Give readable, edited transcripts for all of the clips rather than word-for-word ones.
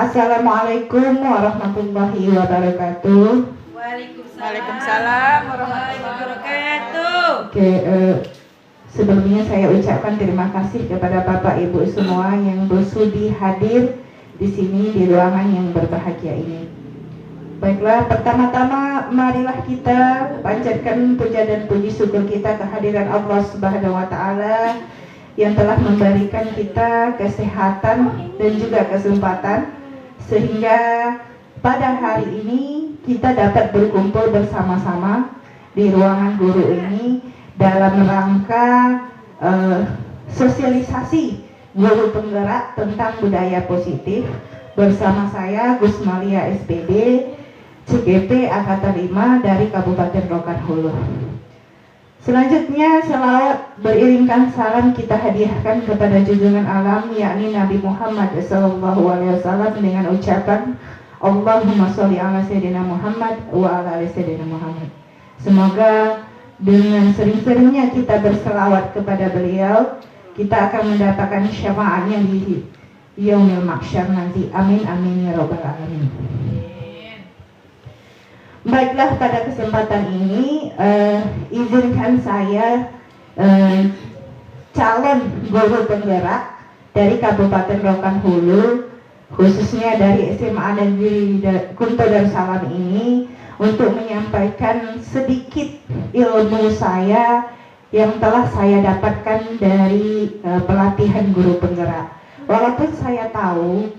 Assalamualaikum warahmatullahi wabarakatuh. Waalaikumsalam warahmatullahi wabarakatuh. Oke, sebelumnya saya ucapkan terima kasih kepada Bapak Ibu semua yang bersudi hadir di sini di ruangan yang berbahagia ini. Baiklah, pertama-tama marilah kita panjatkan puja dan puji syukur kita kehadiran Allah Subhanahu wa taala yang telah memberikan kita kesehatan dan juga kesempatan sehingga pada hari ini kita dapat berkumpul bersama-sama di ruangan guru ini dalam rangka sosialisasi guru penggerak tentang budaya positif bersama saya Gus Malia SPD CGP Angkatan 5 dari Kabupaten Rokan Hulu. Selanjutnya selawat beriringkan salam kita hadiahkan kepada junjungan alam yakni Nabi Muhammad SAW dengan ucapan Allahumma sholli ala sayyidina Muhammad wa ala ali sayyidina Muhammad. Semoga dengan sering-seringnya kita berselawat kepada beliau, kita akan mendapatkan syafaatnya di yaumil mahsyar nanti. Amin amin ya rabbal alamin. Baiklah, pada kesempatan ini izinkan saya calon guru penggerak dari Kabupaten Rokan Hulu, khususnya dari SMA Negeri Kunto Darussalam ini, untuk menyampaikan sedikit ilmu saya yang telah saya dapatkan dari pelatihan guru penggerak. Walaupun saya tahu,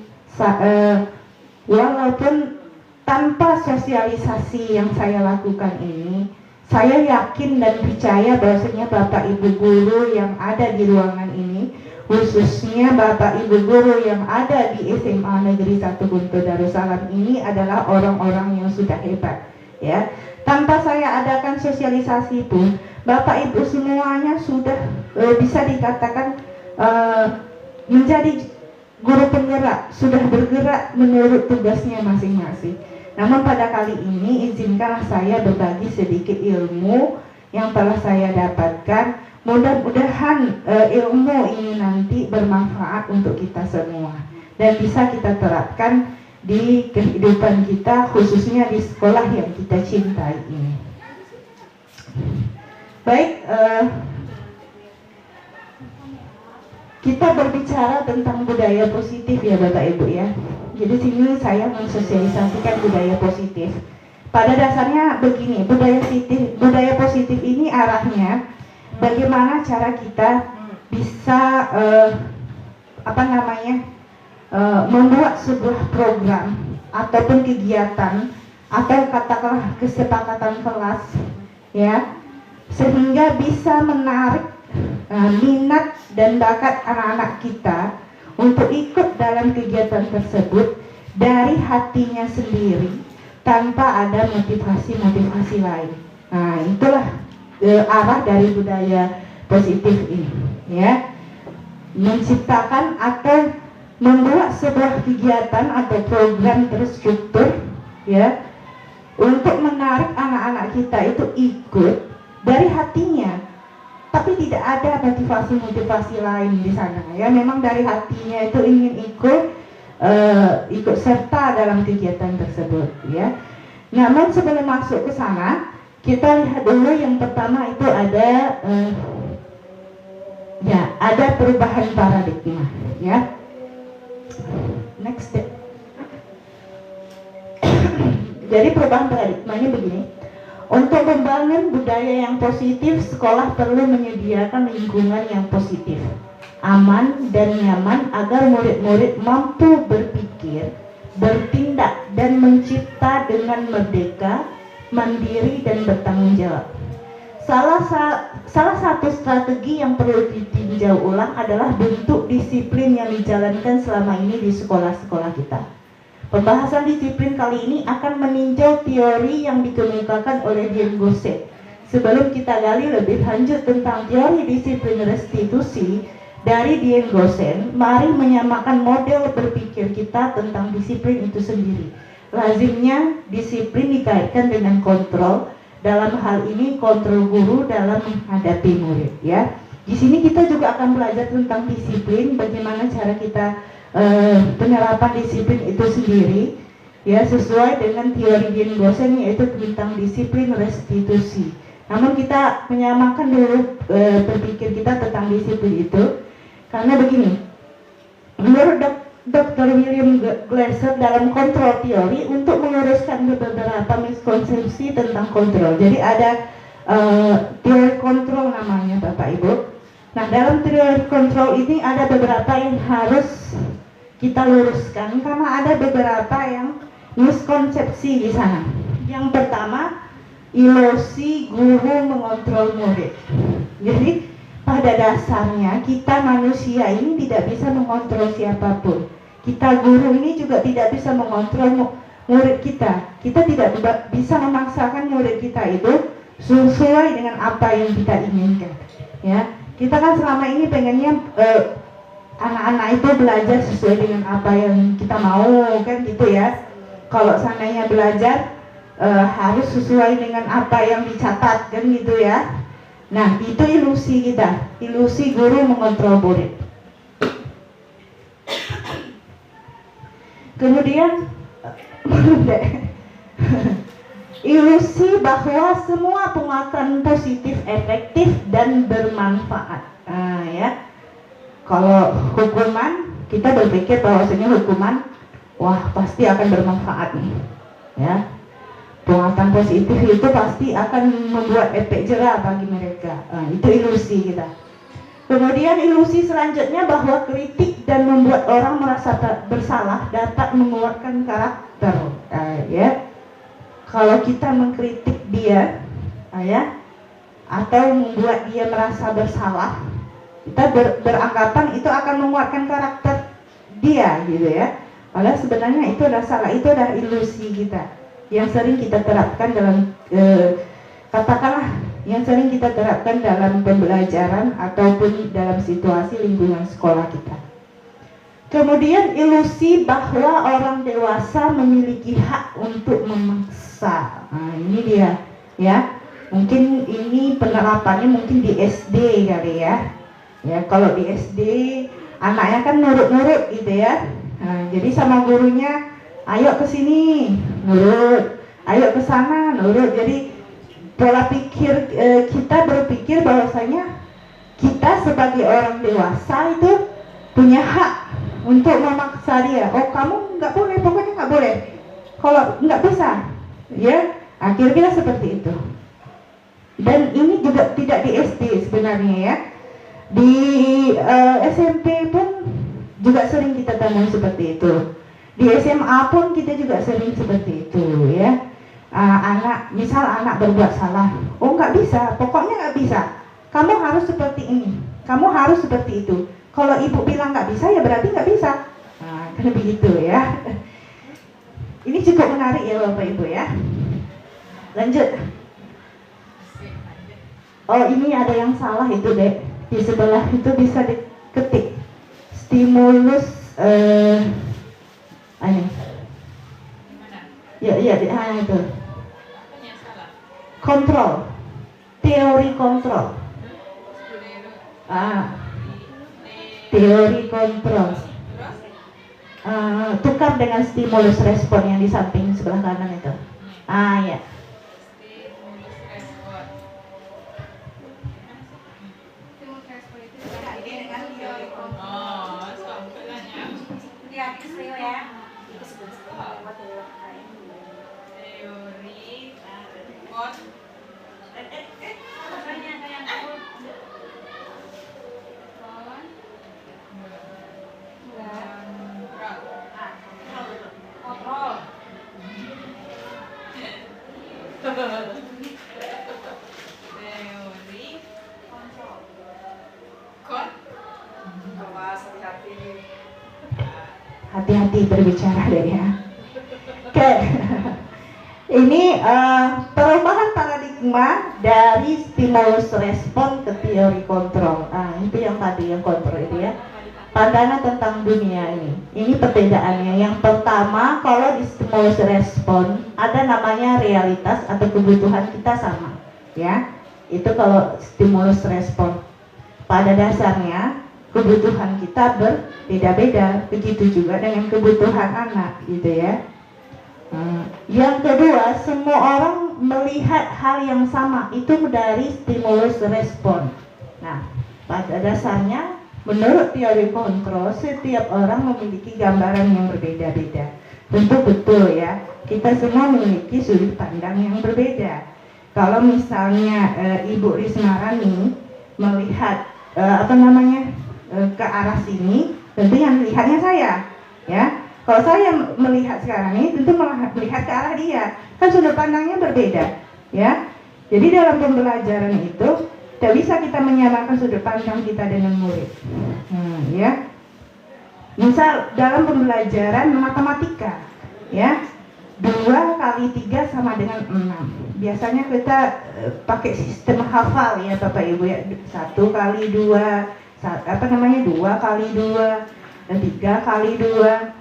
walaupun tanpa sosialisasi yang saya lakukan ini, saya yakin dan percaya bahwasanya Bapak Ibu guru yang ada di ruangan ini, khususnya Bapak Ibu guru yang ada di SMA Negeri 1 Kunto Darussalam ini adalah orang-orang yang sudah hebat, ya. Tanpa saya adakan sosialisasi pun, Bapak Ibu semuanya sudah bisa dikatakan menjadi guru penggerak, sudah bergerak menurut tugasnya masing-masing. Namun pada kali ini izinkanlah saya berbagi sedikit ilmu yang telah saya dapatkan. Mudah-mudahan ilmu ini nanti bermanfaat untuk kita semua dan bisa kita terapkan di kehidupan kita, khususnya di sekolah yang kita cintai ini. Baik, kita berbicara tentang budaya positif ya Bapak Ibu ya. Jadi sini saya mensosialisasikan budaya positif. Pada dasarnya begini, budaya positif ini arahnya bagaimana cara kita bisa membuat sebuah program ataupun kegiatan atau katakanlah kesepakatan kelas, ya, sehingga bisa menarik minat dan bakat anak-anak kita untuk ikut dalam kegiatan tersebut dari hatinya sendiri tanpa ada motivasi-motivasi lain. Nah, itulah arah dari budaya positif ini, ya. Menciptakan atau membuat sebuah kegiatan atau program terstruktur, ya, untuk menarik anak-anak kita itu ikut dari hatinya, tapi tidak ada motivasi-motivasi lain di sana, ya. Memang dari hatinya itu ingin ikut serta dalam kegiatan tersebut, ya. Namun sebelum masuk ke sana, kita lihat dulu yang pertama itu ada ada perubahan paradigma, ya. Next step. Jadi perubahan paradigmanya begini. Untuk membangun budaya yang positif, sekolah perlu menyediakan lingkungan yang positif, aman dan nyaman agar murid-murid mampu berpikir, bertindak dan mencipta dengan merdeka, mandiri dan bertanggung jawab. Salah satu strategi yang perlu ditinjau ulang adalah bentuk disiplin yang dijalankan selama ini di sekolah-sekolah kita. Pembahasan disiplin kali ini akan meninjau teori yang dikemukakan oleh Dian Gosset. Sebelum kita gali lebih lanjut tentang teori disiplin restitusi dari Dian Gosset, mari menyamakan model berpikir kita tentang disiplin itu sendiri. Lazimnya disiplin dikaitkan dengan kontrol, dalam hal ini kontrol guru dalam menghadapi murid, ya. Di sini kita juga akan belajar tentang disiplin, bagaimana cara kita penerapan disiplin itu sendiri, ya, sesuai dengan teori Dean Goosen, yaitu tentang disiplin restitusi. Namun kita menyamakan dulu berpikir kita tentang disiplin itu, karena begini, menurut Dr. William Glasser dalam kontrol teori, untuk meluruskan beberapa miskonsepsi tentang kontrol. Jadi ada teori kontrol namanya, Bapak Ibu. Nah, dalam teori kontrol ini ada beberapa yang harus kita luruskan karena ada beberapa yang miskonsepsi di sana. Yang pertama, ilusi guru mengontrol murid. Jadi pada dasarnya kita manusia ini tidak bisa mengontrol siapapun. Kita guru ini juga tidak bisa mengontrol murid kita. Kita tidak bisa memaksakan murid kita itu sesuai dengan apa yang kita inginkan. Ya, kita kan selama ini pengennya anak-anak itu belajar sesuai dengan apa yang kita mau, kan gitu ya. Kalau seandainya belajar harus sesuai dengan apa yang dicatat, kan gitu ya. Nah, itu ilusi kita, ilusi guru mengontrol murid. Kemudian ilusi bahwa semua penguatan positif efektif dan bermanfaat. Nah, ya. Kalau hukuman, kita berpikir bahwasanya hukuman, wah, pasti akan bermanfaat nih. Ya. Penguatan positif itu pasti akan membuat efek jerah bagi mereka. Nah, itu ilusi kita. Kemudian ilusi selanjutnya bahwa kritik dan membuat orang merasa bersalah dapat menguatkan karakter. Ya, kalau kita mengkritik dia, ya, atau membuat dia merasa bersalah, kita beranggapan itu akan menguatkan karakter dia, gitu ya. Padahal sebenarnya itu adalah salah, itu adalah ilusi kita yang sering kita terapkan dalam katakanlah yang sering kita terapkan dalam pembelajaran ataupun dalam situasi lingkungan sekolah kita. Kemudian ilusi bahwa orang dewasa memiliki hak untuk memaksa. Nah, ini dia, ya. Mungkin ini penerapannya mungkin di SD kali ya. Ya, kalau di SD anaknya kan nurut-nurut gitu ya. Nah, jadi sama gurunya, ayo ke sini, nurut. Ayo ke sana, nurut. Jadi pola pikir kita berpikir bahwasanya kita sebagai orang dewasa itu punya hak untuk memaksa dia. Oh, kamu nggak boleh, pokoknya nggak boleh. Kalau nggak bisa, ya, akhirnya seperti itu. Dan ini juga tidak di SD sebenarnya, ya. Di SMP pun juga sering kita temui seperti itu. Di SMA pun kita juga sering seperti itu, ya. Misal anak berbuat salah, oh nggak bisa, pokoknya nggak bisa, kamu harus seperti ini, kamu harus seperti itu. Kalau ibu bilang nggak bisa, ya berarti nggak bisa. Nah, kan begitu ya. Ini cukup menarik ya Bapak Ibu ya. Lanjut. Oh, ini ada yang salah itu deh, di sebelah itu bisa diketik stimulus ini. Ya itu. Kontrol, teori kontrol. Teori kontrol. Tukar dengan stimulus respon yang di samping sebelah kanan itu. Ya. Hati-hati berbicara deh ya. Oke. Ini perubahan paradigma dari stimulus respon ke teori kontrol. Itu yang tadi yang kontrol itu ya. Pandangan tentang dunia ini. Ini perbedaannya. Yang pertama, kalau di stimulus respon ada namanya realitas atau kebutuhan kita sama, ya. Itu kalau stimulus respon. Pada dasarnya, kebutuhan kita berbeda-beda, begitu juga dengan kebutuhan anak, gitu ya. Yang kedua, semua orang melihat hal yang sama, itu dari stimulus respon. Nah, pada dasarnya menurut teori kontrol, setiap orang memiliki gambaran yang berbeda-beda. Tentu betul ya, kita semua memiliki sudut pandang yang berbeda. Kalau misalnya Ibu Rismarani melihat ke arah sini, tentu yang melihatnya saya, ya. Kalau saya melihat sekarang ini, tentu melihat ke arah dia, kan sudut pandangnya berbeda, ya. Jadi dalam pembelajaran itu tidak bisa kita menyamakan sudut pandang kita dengan murid, ya. Misal dalam pembelajaran matematika, ya, 2 kali 3 sama dengan 6. Biasanya kita pakai sistem hafal ya Bapak Ibu ya, 1 kali 2, 2 kali 2, dan 3 kali 2,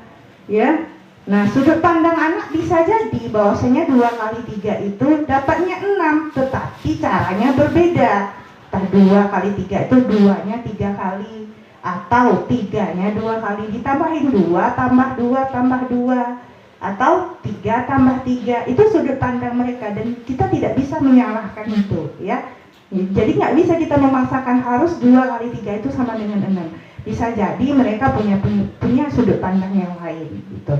ya. Nah, sudut pandang anak bisa jadi bahwasanya 2 kali 3 itu dapatnya 6, tetapi caranya berbeda. 2 kali 3 itu 2-nya 3 kali, atau 3-nya 2 kali ditambahin 2 tambah 2 tambah 2, atau 3 tambah 3. Itu sudut pandang mereka dan kita tidak bisa menyalahkan itu, ya. Jadi nggak bisa kita memaksakan harus 2 kali 3 itu sama dengan 6. Bisa jadi mereka punya sudut pandang yang lain, gitu.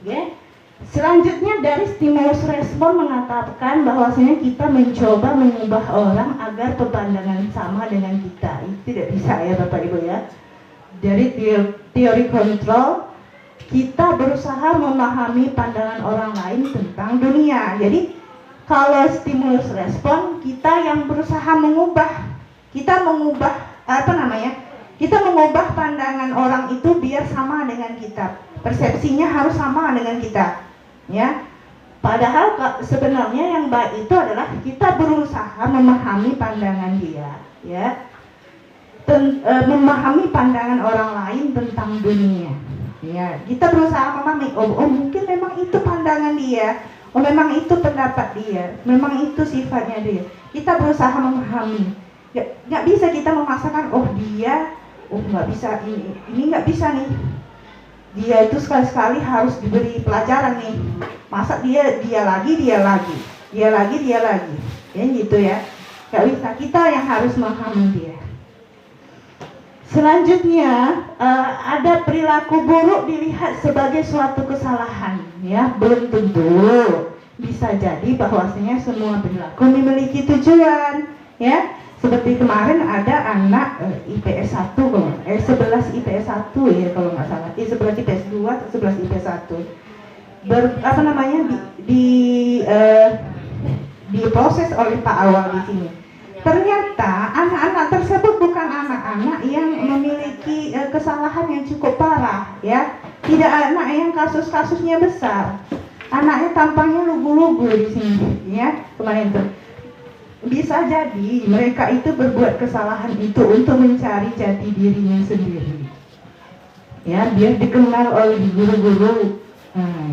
Oke. Selanjutnya dari stimulus respon mengatakan bahwasanya kita mencoba mengubah orang agar pepandangan sama dengan kita. Itu tidak bisa ya Bapak Ibu ya. Dari teori kontrol, kita berusaha memahami pandangan orang lain tentang dunia. Jadi kalau stimulus respon, kita yang berusaha mengubah, kita mengubah pandangan orang itu biar sama dengan kita, persepsinya harus sama dengan kita, ya. Padahal sebenarnya yang baik itu adalah kita berusaha memahami pandangan dia, ya, memahami pandangan orang lain tentang dunia. Ya, kita berusaha memahami, oh mungkin memang itu pandangan dia, oh memang itu pendapat dia, memang itu sifatnya dia. Kita berusaha memahami. Nggak bisa kita memaksakan, nggak bisa ini nggak bisa nih. Dia itu sekali-sekali harus diberi pelajaran nih. Masa dia lagi, ya gitu ya. Nggak bisa, kita yang harus memahami dia. Selanjutnya, ada perilaku buruk dilihat sebagai suatu kesalahan, ya. Belum tentu, bisa jadi bahwasanya semua perilaku memiliki tujuan, ya. Seperti kemarin ada anak IPS 1, 11 IPS 1 ya kalau nggak salah, 11 IPS 2 atau 11 IPS 1 diproses oleh Pak Awal di sini. Ternyata anak-anak tersebut bukan anak-anak yang memiliki kesalahan yang cukup parah, ya. Tidak anak yang kasus-kasusnya besar. Anaknya tampangnya lugu-lugu di sini, ya. Kemarin itu bisa jadi mereka itu berbuat kesalahan itu untuk mencari jati dirinya sendiri, ya, biar dikenal oleh guru-guru,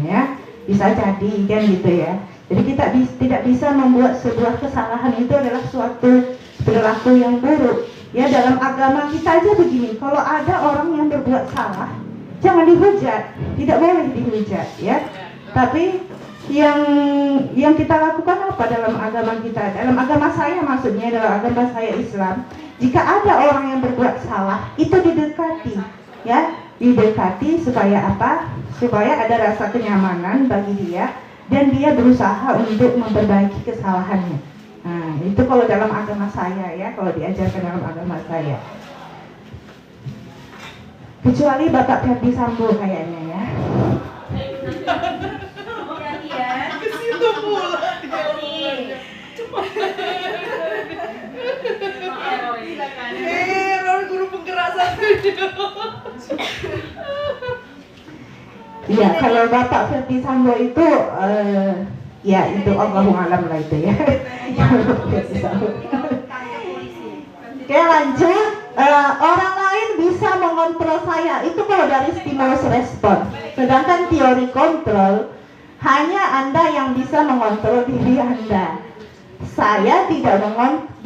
ya. Bisa jadi kan gitu ya. Jadi kita tidak bisa membuat sebuah kesalahan itu adalah suatu perilaku yang buruk. Ya, dalam agama kita aja begini, kalau ada orang yang berbuat salah, jangan dihujat, tidak boleh dihujat, ya. Tapi yang kita lakukan apa dalam agama kita? Dalam agama saya maksudnya, dalam agama saya Islam, jika ada orang yang berbuat salah, itu didekati, ya, didekati supaya apa? Supaya ada rasa kenyamanan bagi dia dan dia berusaha untuk memperbaiki kesalahannya. Nah, itu kalau dalam agama saya, ya, kalau diajarkan dalam agama saya. Kecuali Bapak Ferdi Sambo kayaknya, ya. Kesitu pula. Roy guru penggerak satu. Iya, kalau Bapak Ferdi Sambo itu, ya itu Allahu alam lah itu ya. Oke, lanjut. Orang lain bisa mengontrol saya, itu kalau dari stimulus respon. Sedangkan teori kontrol, hanya Anda yang bisa mengontrol diri Anda. Saya tidak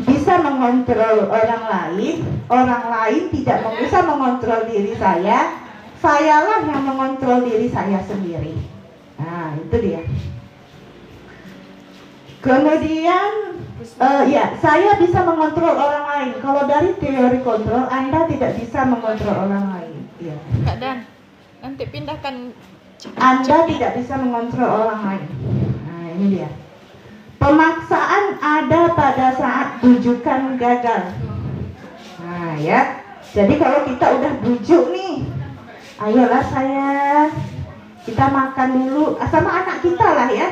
bisa mengontrol orang lain tidak bisa mengontrol diri saya. Sayalah yang mengontrol diri saya sendiri. Nah, itu dia. Kemudian, saya bisa mengontrol orang lain. Kalau dari teori kontrol, Anda tidak bisa mengontrol orang lain. Ya. Kak Dan, nanti pindahkan. Anda tidak bisa mengontrol orang lain. Nah, ini dia. Pemaksaan ada pada saat bujukan gagal. Nah, ya. Jadi kalau kita udah bujuk nih, ayolah sayang, kita makan dulu sama anak kita lah ya.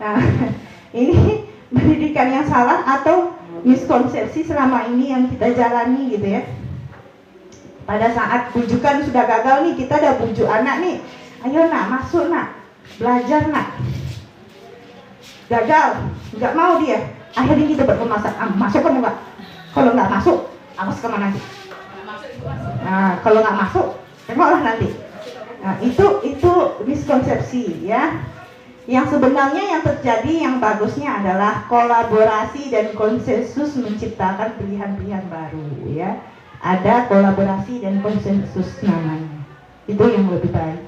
Nah, ini pendidikan yang salah atau miskonsepsi selama ini yang kita jalani gitu ya. Pada saat bujukan sudah gagal nih, kita udah bujuk anak nih, ayo nak masuk nak, belajar nak. Gagal, nggak mau dia. Akhirnya kita berpemasak, masuk kamu nggak? Kalau nggak masuk, awas kemana nanti? Nah, kalau nggak masuk, tengoklah nanti. Nah, itu miskonsepsi ya. Yang sebenarnya yang terjadi yang bagusnya adalah kolaborasi dan konsensus menciptakan pilihan-pilihan baru ya. Ada kolaborasi dan konsensus namanya. Itu yang lebih baik.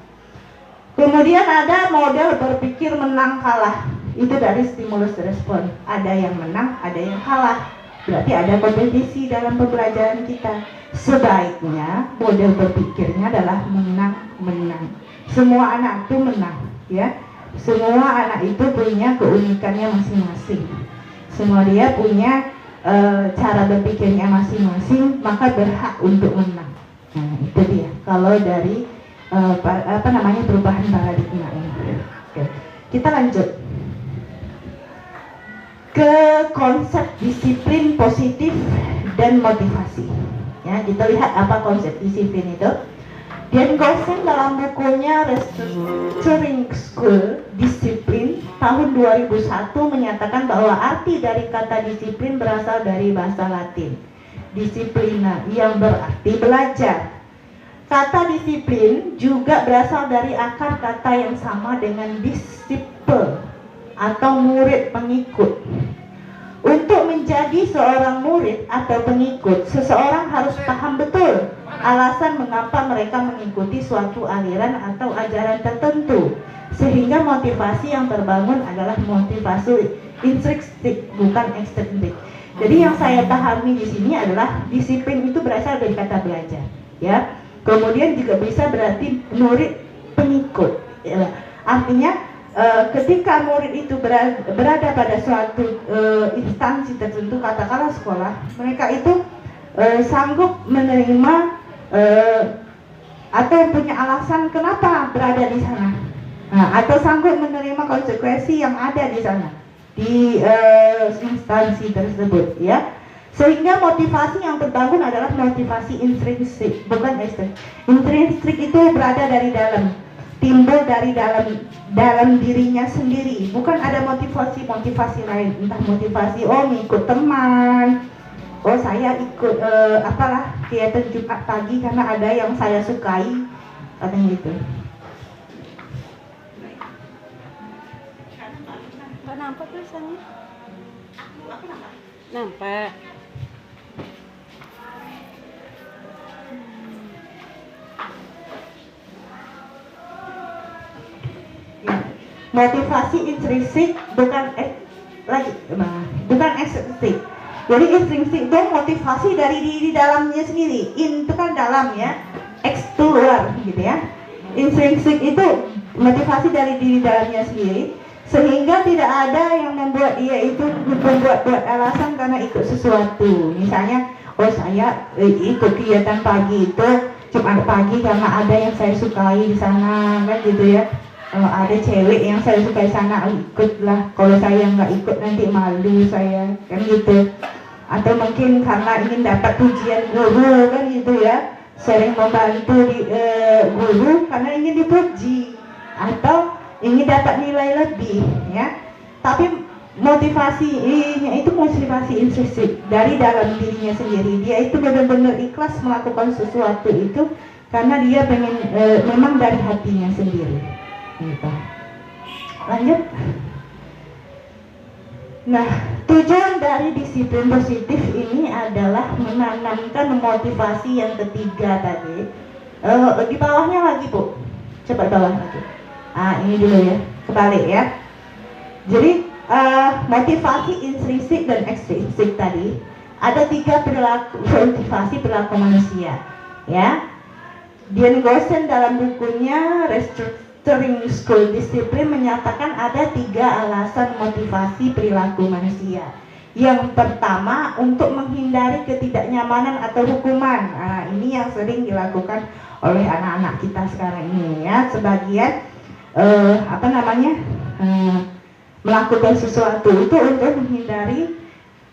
Kemudian ada model berpikir menang kalah. Itu dari stimulus respon. Ada yang menang, ada yang kalah. Berarti ada kompetisi dalam pembelajaran kita. Sebaiknya model berpikirnya adalah menang-menang. Semua anak itu menang, ya. Semua anak itu punya keunikannya masing-masing. Semua dia punya cara berpikirnya masing-masing, maka berhak untuk menang. Nah, itu dia. Kalau dari perubahan paradigma ini. Oke. Kita lanjut ke konsep disiplin positif dan motivasi. Ya, kita lihat apa konsep disiplin itu. Dan Gosen dalam bukunya Restructuring School Disiplin tahun 2001 menyatakan bahwa arti dari kata disiplin berasal dari bahasa Latin disiplina, yang berarti belajar. Kata disiplin juga berasal dari akar kata yang sama dengan disciple atau murid pengikut. Untuk menjadi seorang murid atau pengikut, seseorang harus paham betul alasan mengapa mereka mengikuti suatu aliran atau ajaran tertentu, sehingga motivasi yang terbangun adalah motivasi intrinsik, bukan ekstrinsik. Jadi yang saya pahami di sini adalah disiplin itu berasal dari kata belajar, ya. Kemudian juga bisa berarti murid pengikut, ya. Artinya ketika murid itu berada pada suatu instansi tertentu, katakanlah sekolah, mereka itu sanggup menerima atau punya alasan kenapa berada di sana, atau sanggup menerima konsekuensi yang ada di sana di instansi tersebut, ya. Sehingga motivasi yang terbangun adalah motivasi intrinsik, bukan ekstrinsik. Intrinsik itu berada dari dalam, timbul dari dalam dirinya sendiri, bukan ada motivasi lain, entah motivasi ngikut teman, saya ikut apalah kegiatan Jumat pagi karena ada yang saya sukai, katanya gitu. Nggak nampak tulisannya? Nampak. Motivasi intrinsik bukan ekstrinsik. Jadi intrinsik itu motivasi dari diri dalamnya sendiri. In itu kan dalam ya, X itu luar gitu ya. Intrinsik itu motivasi dari diri dalamnya sendiri, sehingga tidak ada yang membuat dia itu membuat alasan karena ikut sesuatu. Misalnya, saya ikut kegiatan pagi itu Jumat pagi karena ada yang saya sukai di sana, kan gitu ya. Ada cewek yang saya sukai sana, ikutlah. Kalau saya nggak ikut nanti malu saya, kan gitu. Atau mungkin karena ingin dapat pujian guru, kan gitu ya. Sering membantu guru karena ingin dipuji atau ingin dapat nilai lebih, ya. Tapi motivasinya itu motivasi intrinsik dari dalam dirinya sendiri. Dia itu benar-benar ikhlas melakukan sesuatu itu karena dia pengen memang dari hatinya sendiri. Gitu. Lanjut. Nah, tujuan dari disiplin positif ini adalah menanamkan motivasi yang ketiga tadi. Di bawahnya lagi, Bu. Coba bawah lagi. Ini dulu ya, kebalik ya. Jadi motivasi intrinsik dan ekstrinsik tadi ada 3 perilaku motivasi perilaku manusia, ya. Dian Goosen dalam bukunya Restructuring School Discipline menyatakan ada 3 alasan motivasi perilaku manusia. Yang pertama, untuk menghindari ketidaknyamanan atau hukuman. Ini yang sering dilakukan oleh anak-anak kita sekarang ini, ya. Sebagian melakukan sesuatu itu untuk menghindari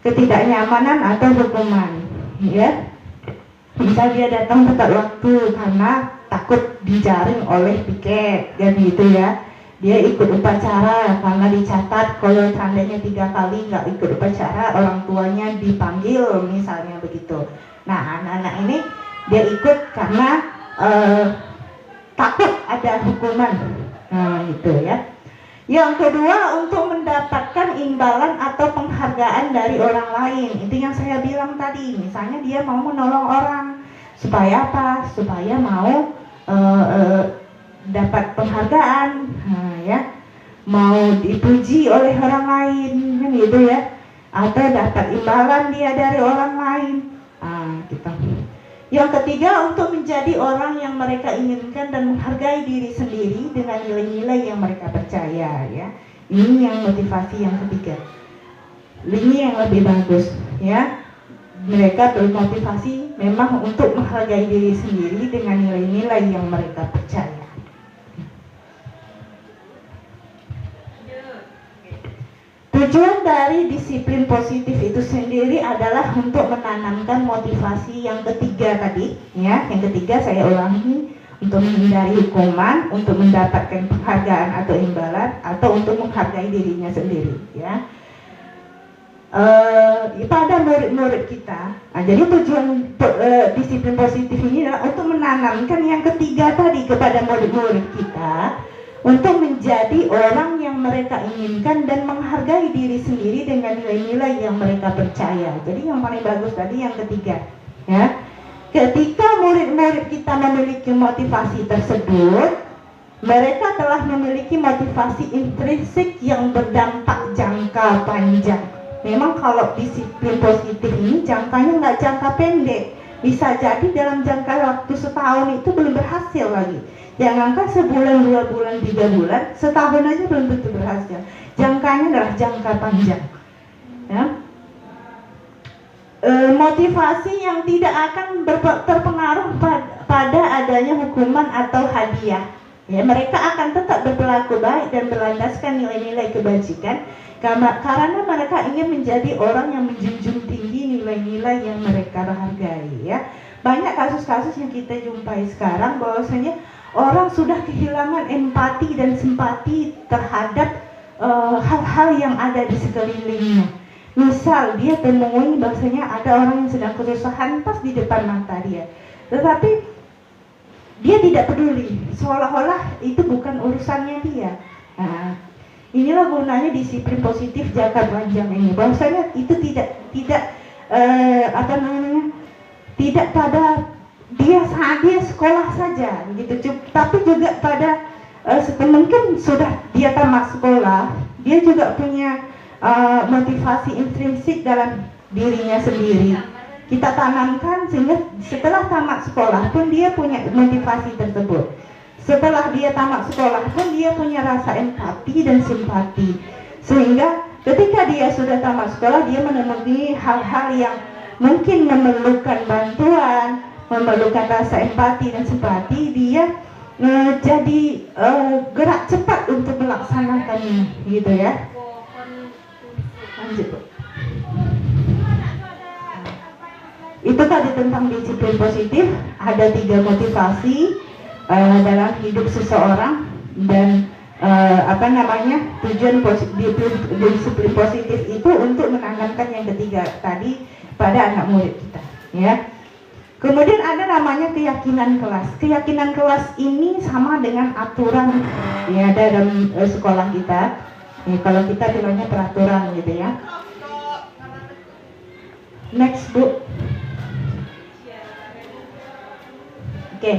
ketidaknyamanan atau hukuman, ya. Misal dia datang tepat waktu karena takut dijaring oleh piket, kan gitu ya. Dia ikut upacara karena dicatat kalau seandainya 3 kali nggak ikut upacara orang tuanya dipanggil, misalnya begitu. Nah, anak-anak ini dia ikut karena takut ada hukuman, gitu ya. Yang kedua, untuk mendapatkan imbalan atau penghargaan dari orang lain. Itu yang saya bilang tadi. Misalnya dia mau menolong orang, supaya apa? Supaya mau dapat penghargaan, ya, mau dipuji oleh orang lain, kan gitu ya, atau dapat imbalan dia dari orang lain, gitu. Yang ketiga, untuk menjadi orang yang mereka inginkan dan menghargai diri sendiri dengan nilai-nilai yang mereka percaya, ya. Ini yang motivasi yang ketiga. Ini yang lebih bagus, ya. Mereka bermotivasi memang untuk menghargai diri sendiri dengan nilai-nilai yang mereka percaya. Tujuan dari disiplin positif itu sendiri adalah untuk menanamkan motivasi yang ketiga tadi, ya. Yang ketiga saya ulangi, untuk menghindari hukuman, untuk mendapatkan penghargaan atau imbalan, atau untuk menghargai dirinya sendiri, ya. Pada murid-murid kita, jadi tujuan disiplin positif ini adalah untuk menanamkan yang ketiga tadi kepada murid-murid kita, untuk menjadi orang yang mereka inginkan dan menghargai diri sendiri dengan nilai-nilai yang mereka percaya. Jadi yang paling bagus tadi yang ketiga, ya. Ketika murid-murid kita memiliki motivasi tersebut, mereka telah memiliki motivasi intrinsik yang berdampak jangka panjang. Memang kalau disiplin positif ini jangkanya nggak jangka pendek, bisa jadi dalam jangka waktu setahun itu belum berhasil lagi. Jangankan sebulan, 2 bulan, 3 bulan, setahun aja belum tentu berhasil. Jangkanya adalah jangka panjang, ya. Motivasi yang tidak akan terpengaruh pada adanya hukuman atau hadiah, ya. Mereka akan tetap berperilaku baik dan berlandaskan nilai-nilai kebajikan karena mereka ingin menjadi orang yang menjunjung tinggi nilai-nilai yang mereka hargai, ya. Banyak kasus-kasus yang kita jumpai sekarang bahwasanya orang sudah kehilangan empati dan simpati terhadap hal-hal yang ada di sekelilingnya. Misal dia temui bahwasanya ada orang yang sedang kesusahan pas di depan mata dia, tetapi dia tidak peduli, seolah-olah itu bukan urusannya dia. Nah, inilah gunanya disiplin positif jangka panjang ini, bahwasanya itu tidak tidak pada dia sekolah saja gitu, tapi juga pada mungkin sudah dia tamat sekolah, dia juga punya motivasi intrinsik dalam dirinya sendiri. Kita tanamkan sehingga setelah tamat sekolah pun dia punya motivasi tersebut. Setelah dia tamat sekolah pun dia punya rasa empati dan simpati, sehingga ketika dia sudah tamat sekolah dia menemui hal-hal yang mungkin memerlukan bantuan, memerlukan rasa empati dan simpati, dia jadi gerak cepat untuk melaksanakannya, gitu ya. Lanjut. Itu tadi tentang disiplin positif. Ada 3 motivasi dalam hidup seseorang, dan tujuan disiplin positif itu untuk menanamkan yang ketiga tadi pada anak murid kita, ya. Kemudian ada namanya keyakinan kelas. Keyakinan kelas ini sama dengan aturan, ya, dalam sekolah kita. Kalau kita bilangnya peraturan gitu ya. Next Bu. Oke.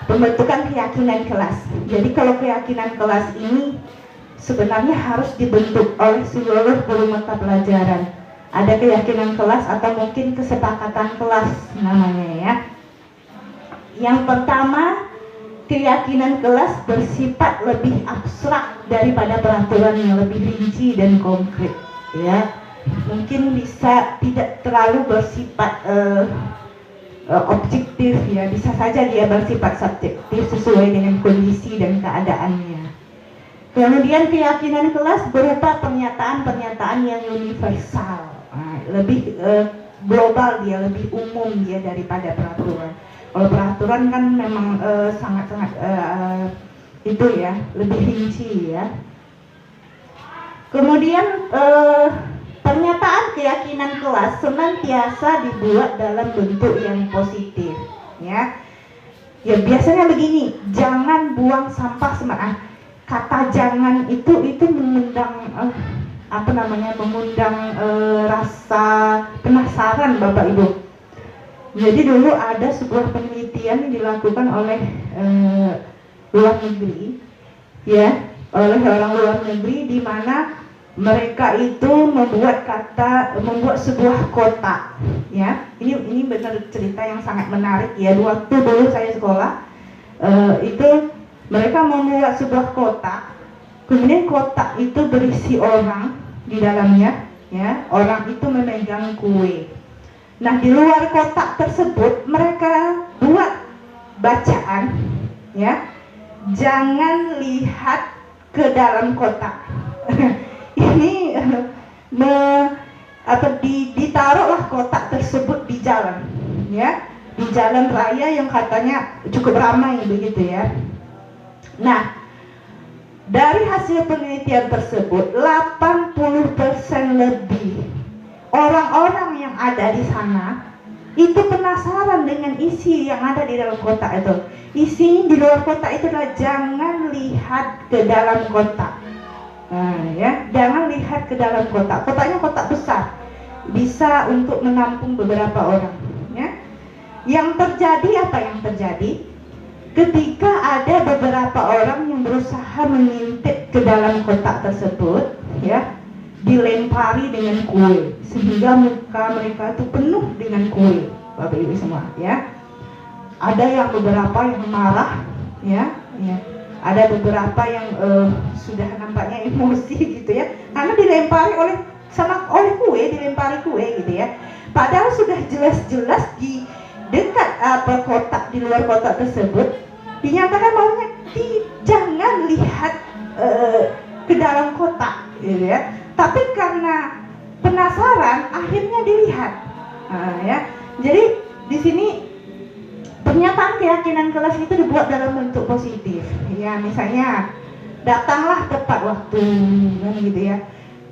Pembentukan keyakinan kelas. Jadi kalau keyakinan kelas ini sebenarnya harus dibentuk oleh seluruh guru mata pelajaran. Ada keyakinan kelas atau mungkin kesepakatan kelas namanya ya. Yang pertama, keyakinan kelas bersifat lebih abstrak daripada peraturan yang lebih rinci dan konkret ya. Mungkin bisa tidak terlalu bersifat objektif ya, bisa saja dia bersifat subjektif sesuai dengan kondisi dan keadaannya. Kemudian keyakinan kelas berupa pernyataan-pernyataan yang universal, lebih global dia, lebih umum dia daripada peraturan. Kalau peraturan kan memang sangat-sangat itu ya, lebih rinci ya. Kemudian pernyataan keyakinan kelas senantiasa dibuat dalam bentuk yang positif ya. Ya biasanya begini, jangan buang sampah sembarangan. Kata jangan itu mengundang mengundang rasa penasaran Bapak Ibu. Jadi dulu ada sebuah penelitian yang dilakukan oleh luar negeri ya, oleh orang luar negeri, di mana mereka itu membuat sebuah kotak ya. Ini benar cerita yang sangat menarik ya. Waktu dulu saya sekolah itu mereka membuat sebuah kotak, kemudian kotak itu berisi orang di dalamnya ya. Orang itu memegang kue. Nah, di luar kotak tersebut mereka buat bacaan ya, jangan lihat ke dalam kotak. Ini ditaruhlah kotak tersebut di jalan ya, di jalan raya yang katanya cukup ramai begitu ya. Nah, dari hasil penelitian tersebut 80% lebih orang-orang yang ada di sana itu penasaran dengan isi yang ada di dalam kotak itu. Isi di luar kotak itu adalah jangan lihat ke dalam kotak. Ya, jangan lihat ke dalam kotak. Kotaknya kotak besar, bisa untuk menampung beberapa orang. Ya. Yang terjadi apa yang terjadi? Ketika ada beberapa orang yang berusaha mengintip ke dalam kotak tersebut, ya, dilempari dengan kue sehingga muka mereka itu penuh dengan kue, Bapak Ibu semua. Ya, ada yang beberapa yang marah, ya. Ada beberapa yang sudah nampaknya emosi gitu ya, karena dilempari oleh dilempari kue gitu ya. Padahal sudah jelas-jelas di dekat kotak, di luar kotak tersebut dinyatakan bahwa jangan lihat ke dalam kotak gitu ya. Tapi karena penasaran akhirnya dilihat. Ya. Jadi di sini pernyataan keyakinan kelas itu dibuat dalam bentuk positif ya, misalnya datanglah tepat waktu kan gitu ya.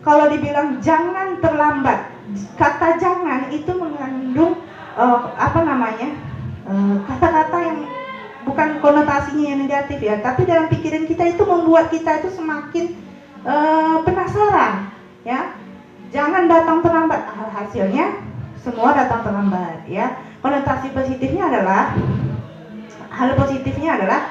Kalau dibilang jangan terlambat, kata jangan itu mengandung kata-kata yang bukan konotasinya yang negatif ya, tapi dalam pikiran kita itu membuat kita itu semakin penasaran ya. Jangan datang terlambat, hasilnya semua datang terlambat ya. Konotasi positifnya adalah, hal positifnya adalah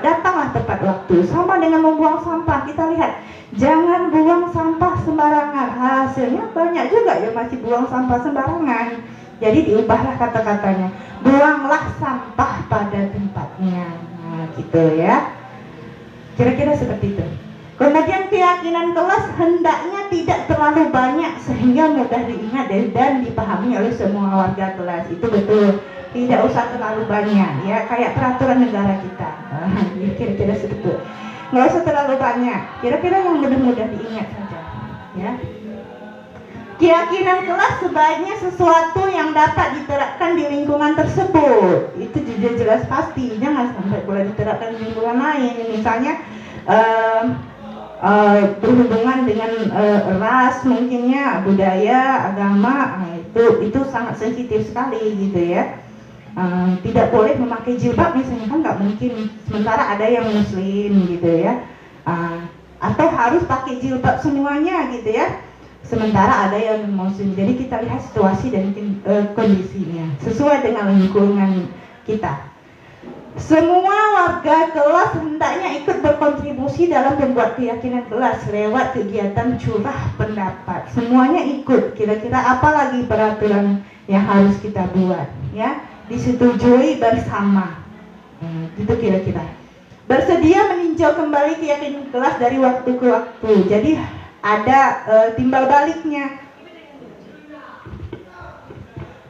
datanglah tepat waktu. Sama dengan membuang sampah, kita lihat jangan buang sampah sembarangan, hasilnya banyak juga yang masih buang sampah sembarangan. Jadi diubahlah kata-katanya, buanglah sampah pada tempatnya, gitu ya. Kira-kira seperti itu. Kemudian keyakinan kelas hendaknya tidak terlalu banyak sehingga mudah diingat dan dipahami oleh semua warga kelas. Itu betul, tidak usah terlalu banyak ya, kayak peraturan negara kita. Kira-kira seperti itu. Nggak usah terlalu banyak, kira-kira yang mudah-mudah diingat saja ya. Keyakinan kelas sebaiknya sesuatu yang dapat diterapkan di lingkungan tersebut. Itu juga jelas pasti, jangan sampai boleh diterapkan di lingkungan lain. Misalnya berhubungan dengan ras, mungkinnya budaya, agama, itu sangat sensitif sekali gitu ya. Tidak boleh memakai jilbab misalnya, kan nggak mungkin, sementara ada yang muslim gitu ya. atau harus pakai jilbab semuanya gitu ya. Sementara ada yang muslim. Jadi kita lihat situasi dan kondisinya sesuai dengan lingkungan kita. Semua warga kelas hendaknya ikut berkontribusi dalam membuat keyakinan kelas lewat kegiatan curah pendapat. Semuanya ikut. Kira-kira apa lagi peraturan yang harus kita buat? Ya, disetujui bersama. Itu kira-kira. Bersedia meninjau kembali keyakinan kelas dari waktu ke waktu. Jadi ada timbal baliknya.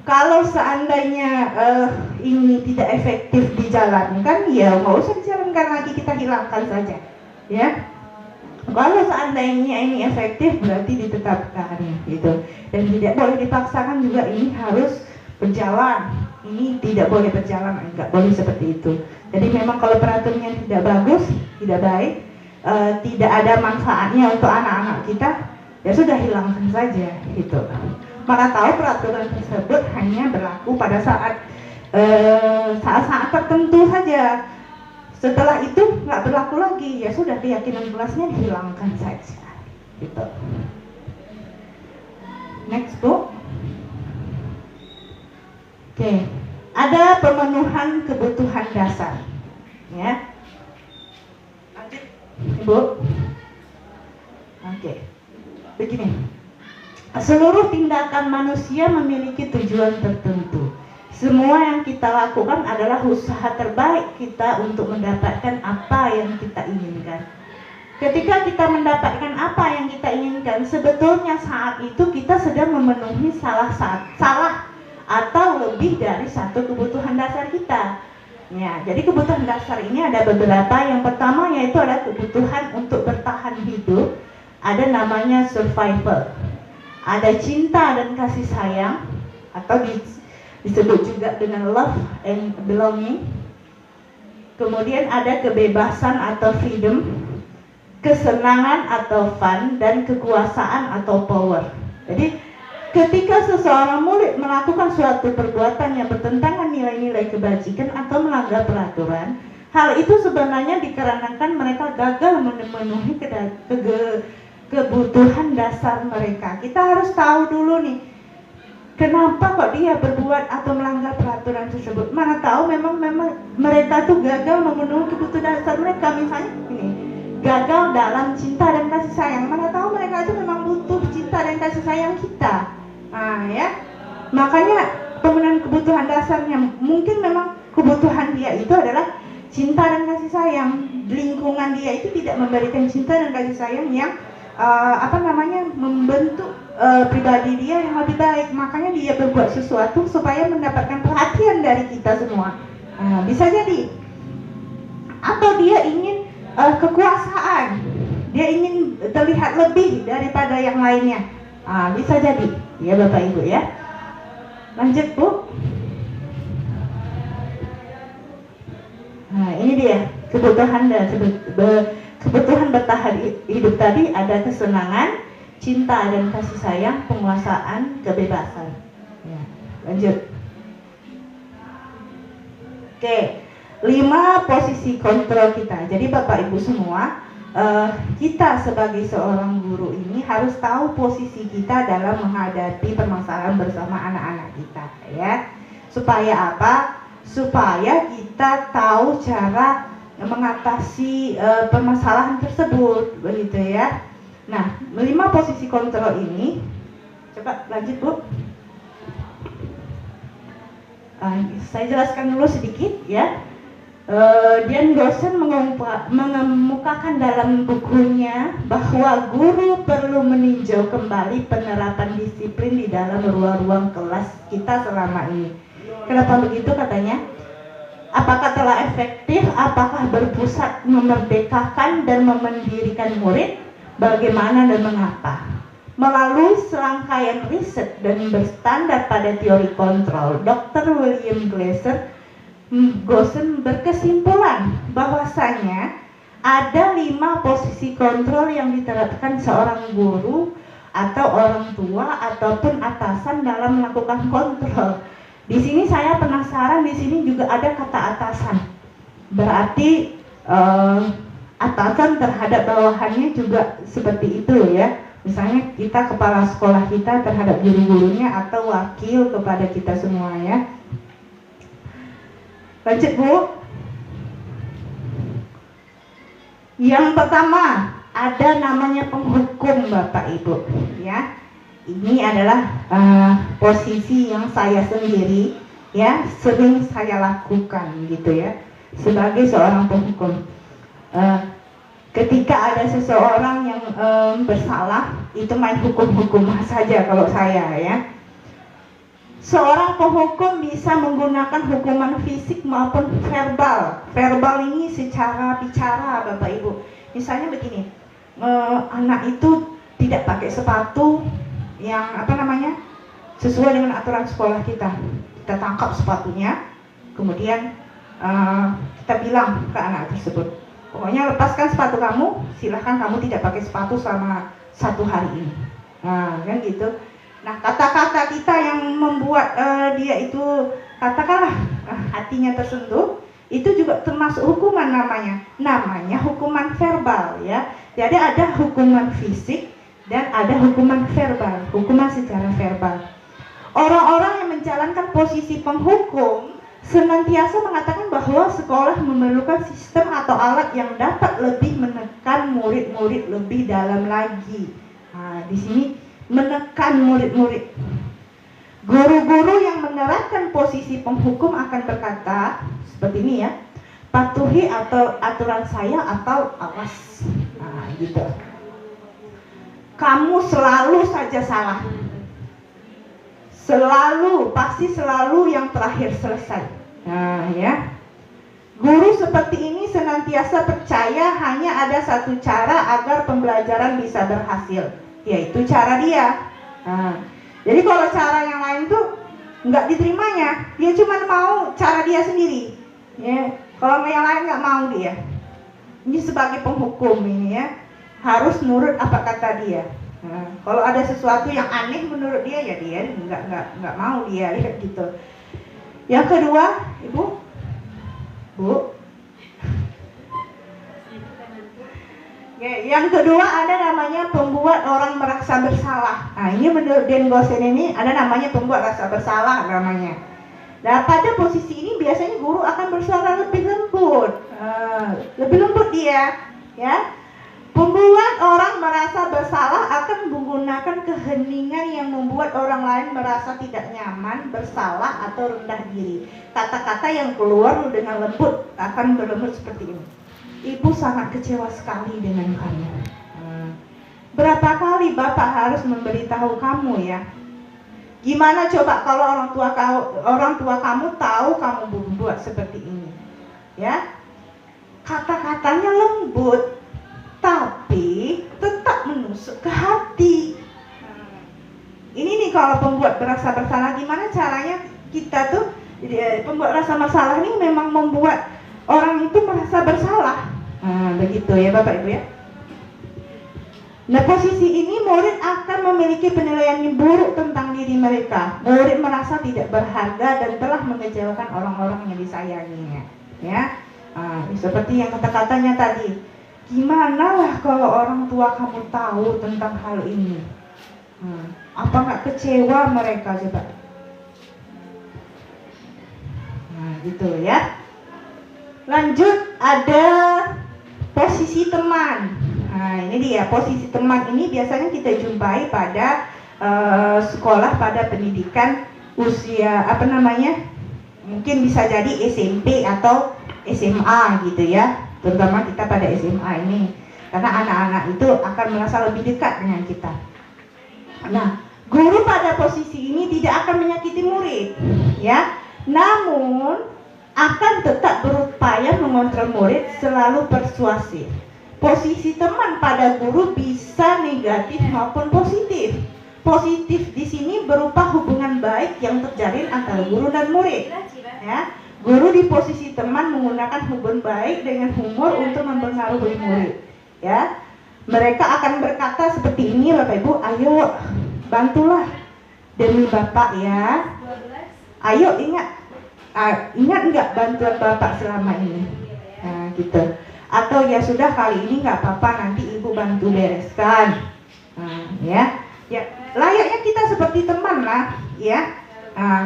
Kalau seandainya ini tidak efektif dijalankan, ya nggak usah dijalankan lagi, kita hilangkan saja, ya. Kalau seandainya ini efektif, berarti ditetapkan, gitu. Dan tidak boleh dipaksakan juga, ini harus berjalan. Ini tidak boleh berjalan, nggak boleh seperti itu. Jadi memang kalau peraturannya tidak bagus, tidak baik, tidak ada manfaatnya untuk anak-anak kita, ya sudah hilangkan saja, gitu. Mana tahu peraturan tersebut hanya berlaku pada saat-saat tertentu saja. Setelah itu nggak berlaku lagi, ya sudah keyakinan kelasnya dihilangkan saja, gitu. Next Bu. Oke, ada pemenuhan kebutuhan dasar, ya. Lanjut, Ibu. Oke, begini. Seluruh tindakan manusia memiliki tujuan tertentu. Semua yang kita lakukan adalah usaha terbaik kita untuk mendapatkan apa yang kita inginkan. Ketika kita mendapatkan apa yang kita inginkan, sebetulnya saat itu kita sedang memenuhi salah atau lebih dari satu kebutuhan dasar kita. Ya, jadi kebutuhan dasar ini ada beberapa. Yang pertama yaitu adalah kebutuhan untuk bertahan hidup. Ada namanya survival. Ada cinta dan kasih sayang, atau disebut juga dengan love and belonging. Kemudian ada kebebasan atau freedom, kesenangan atau fun, dan kekuasaan atau power. Jadi ketika seseorang murid melakukan suatu perbuatan yang bertentangan nilai-nilai kebajikan atau melanggar peraturan, hal itu sebenarnya dikarenakan mereka gagal memenuhi kebutuhan dasar mereka. Kita harus tahu dulu nih, kenapa kok dia berbuat atau melanggar peraturan tersebut. Mana tahu memang mereka tuh gagal memenuhi kebutuhan dasar mereka. Misalnya ini, gagal dalam cinta dan kasih sayang. Mana tahu mereka itu memang butuh cinta dan kasih sayang kita. Nah ya, makanya pemenuhan kebutuhan dasarnya mungkin memang kebutuhan dia itu adalah cinta dan kasih sayang. Lingkungan dia itu tidak memberikan cinta dan kasih sayang yang membentuk pribadi dia yang lebih baik. Makanya dia berbuat sesuatu supaya mendapatkan perhatian dari kita semua. Bisa jadi, atau dia ingin kekuasaan, dia ingin terlihat lebih daripada yang lainnya. Bisa jadi, ya Bapak Ibu ya. Lanjut Bu. Nah ini dia kebutuhan bertahan hidup tadi. Ada kesenangan, cinta dan kasih sayang, penguasaan, kebebasan. Ya, lanjut. Oke, 5 posisi kontrol kita. Jadi Bapak Ibu semua, kita sebagai seorang guru ini harus tahu posisi kita dalam menghadapi permasalahan bersama anak-anak kita, ya. Supaya apa? Supaya kita tahu cara mengatasi permasalahan tersebut, begitu ya. Nah, 5 posisi kontrol ini, coba lanjut Bu. Saya jelaskan dulu sedikit ya. Dian Gosen mengemukakan dalam bukunya bahwa guru perlu meninjau kembali penerapan disiplin di dalam ruang-ruang kelas kita selama ini. Kenapa begitu katanya? Apakah telah efektif? Apakah berpusat memerdekakan dan memendirikan murid? Bagaimana dan mengapa? Melalui serangkaian riset dan berstandar pada teori kontrol, Dr. William Gosen berkesimpulan bahwasanya ada 5 posisi kontrol yang diterapkan seorang guru atau orang tua ataupun atasan dalam melakukan kontrol. Di sini saya penasaran, di sini juga ada kata atasan. Berarti atasan terhadap bawahannya juga seperti itu ya. Misalnya kita kepala sekolah kita terhadap guru-gurunya atau wakil kepada kita semua ya. Lanjut Bu. Yang pertama ada namanya penghukum Bapak Ibu ya. Ini adalah posisi yang saya sendiri ya sering saya lakukan gitu ya sebagai seorang penghukum. Ketika ada seseorang yang bersalah, itu main hukum-hukum saja kalau saya ya. Seorang penghukum bisa menggunakan hukuman fisik maupun verbal. Verbal ini secara bicara Bapak Ibu. Misalnya begini, anak itu tidak pakai sepatu yang sesuai dengan aturan sekolah kita. Kita tangkap sepatunya, kemudian kita bilang ke anak tersebut, pokoknya lepaskan sepatu kamu, silahkan kamu tidak pakai sepatu selama 1 hari ini. Nah, kan gitu. Nah, kata-kata kita yang membuat dia itu katakanlah hatinya tersentuh, itu juga termasuk hukuman namanya hukuman verbal ya. Jadi ada hukuman fisik dan ada hukuman verbal, hukuman secara verbal. Orang-orang yang menjalankan posisi penghukum senantiasa mengatakan bahwa sekolah memerlukan sistem atau alat yang dapat lebih menekan murid-murid lebih dalam lagi. Nah, di sini menekan murid-murid. Guru-guru yang menerapkan posisi penghukum akan berkata seperti ini ya, patuhi atau aturan saya atau awas. Nah, gitu. Kamu selalu saja salah. Pasti selalu yang terakhir selesai. Nah ya, guru seperti ini senantiasa percaya hanya ada satu cara agar pembelajaran bisa berhasil, yaitu cara dia. Nah, jadi kalau cara yang lain tuh nggak diterimanya, dia cuma mau cara dia sendiri. Ya, kalau yang lain nggak mau dia. Ini sebagai penghukum ini ya, harus nurut apa kata dia. Nah, kalau ada sesuatu yang aneh menurut dia ya dia nggak mau dia lihat gitu. Yang kedua, Ibu, Bu. Yang kedua ada namanya pembuat orang merasa bersalah. Nah, ini menurut Dan Gosen ini ada namanya pembuat rasa bersalah namanya. Nah, pada posisi ini biasanya guru akan bersuara lebih lembut, dia, ya. Pembuat orang merasa bersalah akan menggunakan keheningan yang membuat orang lain merasa tidak nyaman, bersalah atau rendah diri. Kata-kata yang keluar dengan lembut akan berlembut seperti ini. Ibu sangat kecewa sekali dengan kamu. Berapa kali Bapak harus memberitahu kamu ya? Gimana coba kalau orang tua kamu tahu kamu berbuat seperti ini? Ya, kata-katanya lembut, tapi tetap menusuk ke hati. Ini nih kalau pembuat merasa bersalah, gimana caranya kita tuh pembuat rasa bersalah ini memang membuat orang itu merasa bersalah. Begitu ya Bapak Ibu ya. Nah, posisi ini murid akan memiliki penilaian yang buruk tentang diri mereka. Murid merasa tidak berharga dan telah mengecewakan orang-orang yang disayanginya. Ya, seperti yang kata-katanya tadi. Gimana lah kalau orang tua kamu tahu tentang hal ini? Apa nggak kecewa mereka coba? Nah, gitu ya. Lanjut ada posisi teman. Nah, ini dia posisi teman ini biasanya kita jumpai pada sekolah pada pendidikan usia mungkin bisa jadi SMP atau SMA gitu ya. Terutama kita pada SMA ini, karena anak-anak itu akan merasa lebih dekat dengan kita. Nah, guru pada posisi ini tidak akan menyakiti murid, ya, namun akan tetap berupaya mengontrol murid, selalu persuasif. Posisi teman pada guru bisa negatif maupun positif. Positif di sini berupa hubungan baik yang terjalin antara guru dan murid, ya. Guru di posisi teman menggunakan hubungan baik dengan humor untuk mempengaruhi murid. Ya, mereka akan berkata seperti ini, Bapak Ibu, ayo bantulah demi Bapak ya. Ayo ingat nggak bantuan Bapak selama ini? Nah, gitu. atau ya sudah kali ini nggak apa-apa, nanti ibu bantu bereskan. Ya layaknya kita seperti teman lah ya,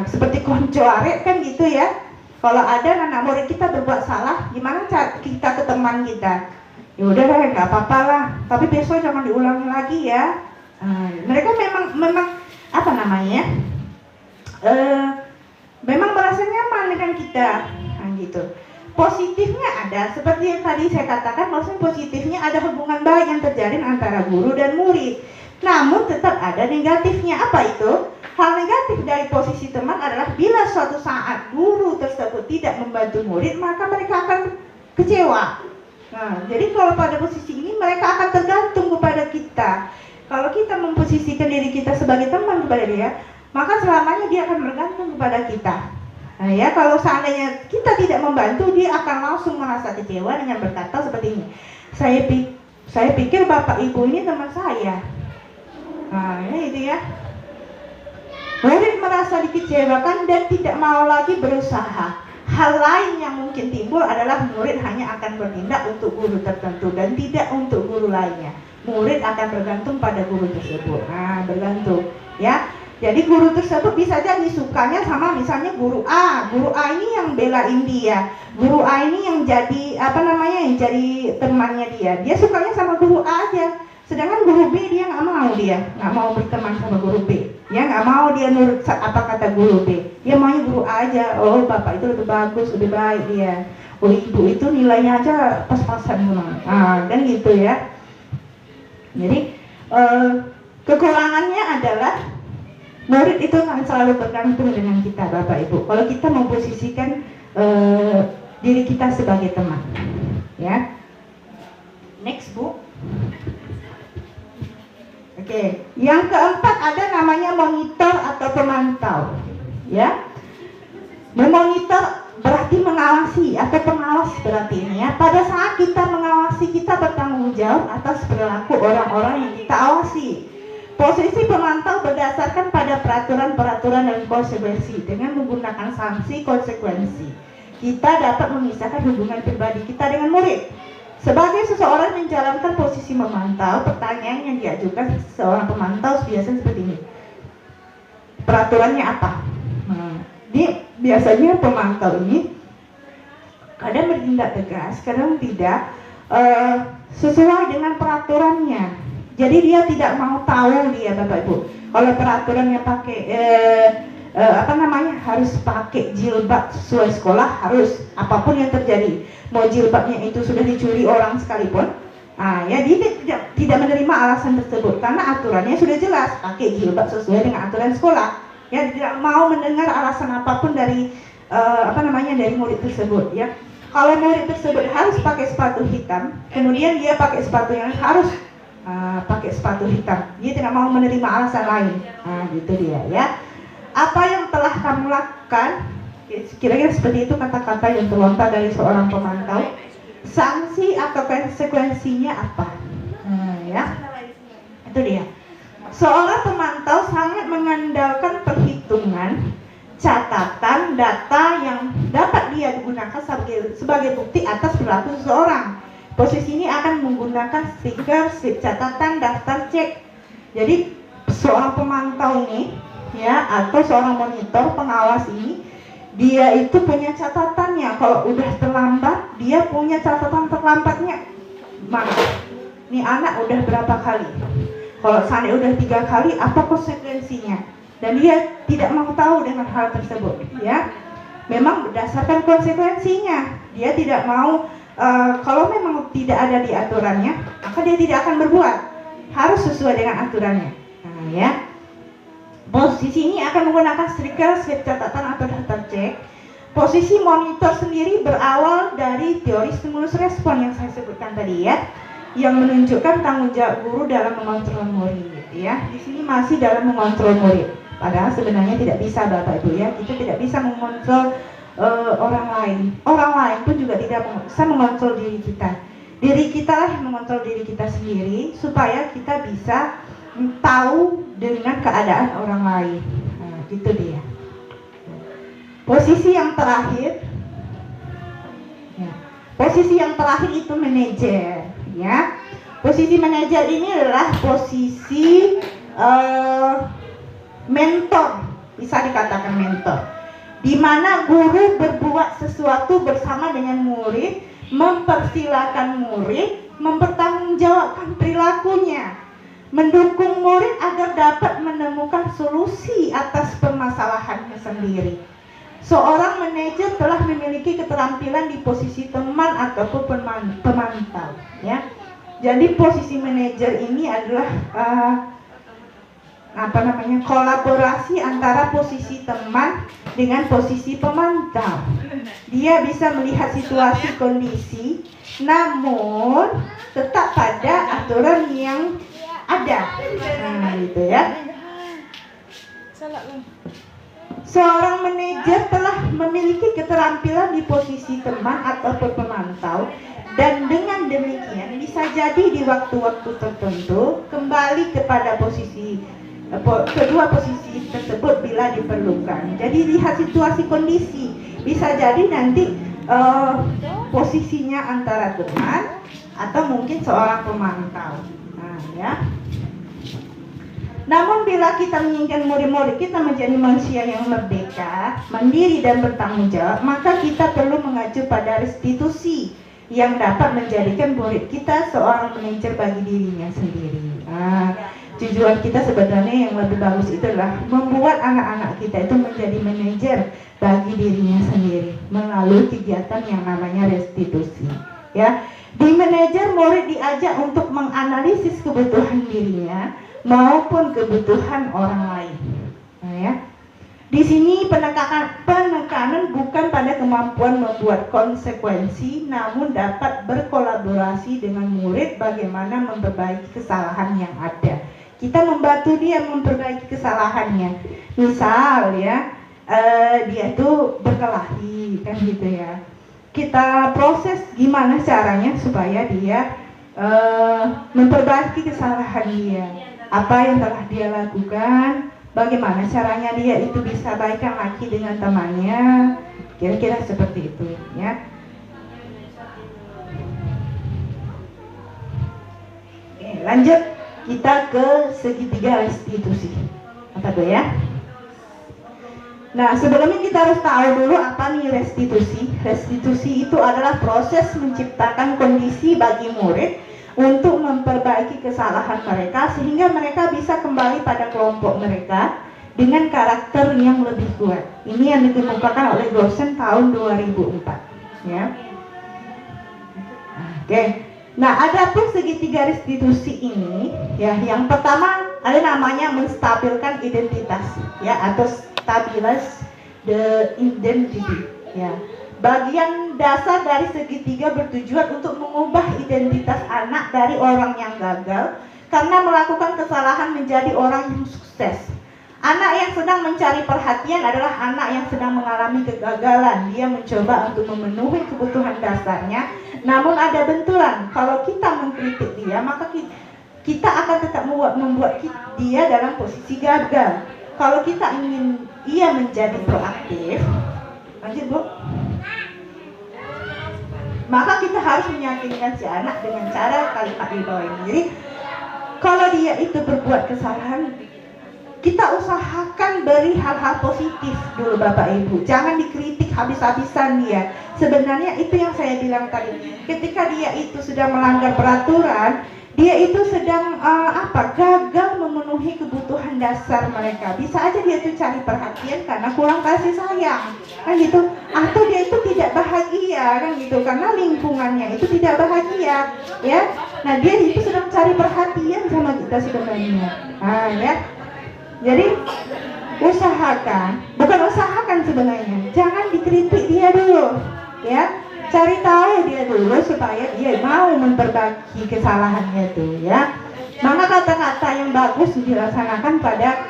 seperti konco arek kan gitu ya. Kalau ada anak murid kita berbuat salah, gimana cara kita ke teman kita? Ya udah lah, nggak apa-apa lah, tapi besok jangan diulangi lagi ya. Mereka memang apa namanya? Memang merasa nyaman dengan kita, gitu. Positifnya ada, seperti yang tadi saya katakan, maksudnya positifnya ada hubungan baik yang terjalin antara guru dan murid. Namun tetap ada negatifnya. Apa itu? Hal negatif dari posisi teman adalah bila suatu saat guru tersebut tidak membantu murid, maka mereka akan kecewa. Jadi kalau pada posisi ini mereka akan tergantung kepada kita. Kalau kita memposisikan diri kita sebagai teman kepada dia, maka selamanya dia akan bergantung kepada kita. Ya, kalau seandainya kita tidak membantu, dia akan langsung merasa kecewa dengan berkata seperti ini. Saya pikir bapak ibu ini teman saya. Itu ya. Murid merasa dikecewakan dan tidak mau lagi berusaha. Hal lain yang mungkin timbul adalah murid hanya akan bertindak untuk guru tertentu dan tidak untuk guru lainnya. Murid akan bergantung pada guru tersebut. Bergantung, ya. Jadi guru tersebut bisa jadi sukanya sama misalnya guru A. Guru A ini yang belain dia. Guru A ini yang jadi yang jadi temannya dia. Dia sukanya sama guru A aja. Sedangkan guru B dia nggak mau berteman sama guru B. Ya nggak mau dia nurut apa kata guru B. Dia maunya guru A aja. Oh bapak itu lebih bagus, lebih baik dia. Oh ibu itu nilainya aja pas-pasan memang. Kan gitu ya. Jadi kekurangannya adalah murid itu akan selalu bergantung dengan kita bapak ibu. Kalau kita memposisikan diri kita sebagai teman. Ya. Next bu. Oke, yang keempat ada namanya monitor atau pemantau, ya. Memonitor berarti mengawasi atau pengawas berarti ini ya. Pada saat kita mengawasi, kita bertanggung jawab atas perilaku orang-orang yang kita awasi. Posisi pemantau berdasarkan pada peraturan-peraturan dan konsekuensi. Dengan menggunakan sanksi konsekuensi, kita dapat memisahkan hubungan pribadi kita dengan murid. Sebagai seseorang menjalankan posisi memantau, pertanyaan yang diajukan seorang pemantau biasanya seperti ini. Peraturannya apa? Biasanya pemantau ini kadang bertindak tegas, kadang tidak sesuai dengan peraturannya. Jadi dia tidak mau tahu dia bapak ibu. Kalau peraturannya pakai harus pakai jilbab sesuai sekolah, harus apapun yang terjadi. Mau jilbabnya itu sudah dicuri orang sekalipun, ya dia tidak menerima alasan tersebut karena aturannya sudah jelas, pakai jilbab sesuai dengan aturan sekolah. Ya tidak mau mendengar alasan apapun dari dari murid tersebut. Ya kalau murid tersebut harus pakai sepatu hitam, kemudian dia pakai sepatu yang harus pakai sepatu hitam, dia tidak mau menerima alasan lain. Gitu dia ya. Apa yang telah kamu lakukan? Kira-kira seperti itu kata-kata yang terlontar dari seorang pemantau. Sanksi atau konsekuensinya apa? Ya, itu dia. Seorang pemantau sangat mengandalkan perhitungan, catatan, data yang dapat dia gunakan sebagai bukti atas perilaku seseorang. Posisi ini akan menggunakan stiker, slip catatan, daftar cek. Jadi seorang pemantau ini, ya, atau seorang monitor pengawas ini, dia itu punya catatannya. Kalau udah terlambat, dia punya catatan terlambatnya. Mana? Ini anak udah berapa kali? Kalau seandainya udah 3 kali, apa konsekuensinya? Dan dia tidak mau tahu dengan hal tersebut. Ya, memang berdasarkan konsekuensinya. Dia tidak mau. Kalau memang tidak ada di aturannya, maka dia tidak akan berbuat. Harus sesuai dengan aturannya. Ya. Posisi ini akan menggunakan stiker, slip catatan atau daftar cek. Posisi monitor sendiri berawal dari teori stimulus respon yang saya sebutkan tadi ya, yang menunjukkan tanggung jawab guru dalam mengontrol murid ya. Di sini masih dalam mengontrol murid. Padahal sebenarnya tidak bisa Bapak Ibu ya, kita tidak bisa mengontrol orang lain. Orang lain pun juga tidak bisa mengontrol diri kita. Diri kita lah yang mengontrol diri kita sendiri supaya kita bisa tahu dengan keadaan orang lain. Gitu dia. Posisi yang terakhir, ya. Posisi yang terakhir itu manajer, ya. Posisi manajer ini adalah posisi mentor, bisa dikatakan mentor, di mana guru berbuat sesuatu bersama dengan murid, mempersilahkan murid, mempertanggungjawabkan perilakunya, mendukung murid agar dapat menemukan solusi atas permasalahannya sendiri. Seorang manajer telah memiliki keterampilan di posisi teman ataupun pemantau, ya. Jadi posisi manajer ini adalah kolaborasi antara posisi teman dengan posisi pemantau. Dia bisa melihat situasi kondisi, namun tetap pada aturan yang ada. Nah, gitu ya. Salah lah. Seorang manajer telah memiliki keterampilan di posisi teman ataupun pemantau, dan dengan demikian bisa jadi di waktu-waktu tertentu kembali kepada kedua posisi tersebut bila diperlukan. Jadi lihat situasi kondisi, bisa jadi nanti posisinya antara teman atau mungkin seorang pemantau. Nah, ya. Namun bila kita menginginkan murid-murid kita menjadi manusia yang merdeka, mandiri dan bertanggung jawab, maka kita perlu mengacu pada restitusi yang dapat menjadikan murid kita seorang manajer bagi dirinya sendiri. Tujuan kita sebenarnya yang lebih bagus itu adalah membuat anak-anak kita itu menjadi manajer bagi dirinya sendiri melalui kegiatan yang namanya restitusi. Ya, di manajer murid diajak untuk menganalisis kebutuhan dirinya maupun kebutuhan orang lain. Nah, ya. Di sini penekanan bukan pada kemampuan membuat konsekuensi, namun dapat berkolaborasi dengan murid bagaimana memperbaiki kesalahan yang ada. Kita membantu dia memperbaiki kesalahannya. Misal ya, dia itu berkelahi kan gitu ya. Kita proses gimana caranya supaya dia memperbaiki kesalahan dia. Apa yang telah dia lakukan, bagaimana caranya dia itu bisa baikan lagi dengan temannya, kira-kira seperti itu, ya. Oke, lanjut kita ke segitiga restitusi. Apa tuh ya? Nah, sebelumnya kita harus tahu dulu apa nih restitusi. Restitusi itu adalah proses menciptakan kondisi bagi murid untuk memperbaiki kesalahan mereka sehingga mereka bisa kembali pada kelompok mereka dengan karakter yang lebih kuat. Ini yang dikemukakan oleh Gosen tahun 2004, ya. Oke. Nah, adapun segitiga restitusi ini, ya, yang pertama ada namanya menstabilkan identitas, ya, atau stabilize the identity, ya. Bagian dasar dari segitiga bertujuan untuk mengubah identitas anak dari orang yang gagal karena melakukan kesalahan menjadi orang yang sukses. Anak yang sedang mencari perhatian adalah anak yang sedang mengalami kegagalan. Dia mencoba untuk memenuhi kebutuhan dasarnya, namun ada benturan. Kalau kita mengkritik dia, maka kita akan tetap membuat dia dalam posisi gagal. Kalau kita ingin ia menjadi proaktif, lanjut Bu, maka kita harus meyakinkan si anak dengan cara kalimat di bawah ini. Jadi kalau dia itu berbuat kesalahan, kita usahakan beri hal-hal positif dulu Bapak Ibu. Jangan dikritik habis-habisan dia. Sebenarnya itu yang saya bilang tadi. Ketika dia itu sudah melanggar peraturan, dia itu sedang gagal memenuhi kebutuhan dasar mereka. Bisa aja dia itu cari perhatian karena kurang kasih sayang, kan gitu. Atau dia itu tidak bahagia, kan gitu, karena lingkungannya itu tidak bahagia, ya. Nah, dia itu sedang cari perhatian sama kita sebenarnya. Nah, ya. Jadi usahakan sebenarnya, jangan dikritik dia dulu, ya. Cari tahu dia dulu supaya dia mau memperbaiki kesalahannya itu, ya. Maka kata-kata yang bagus dilaksanakan pada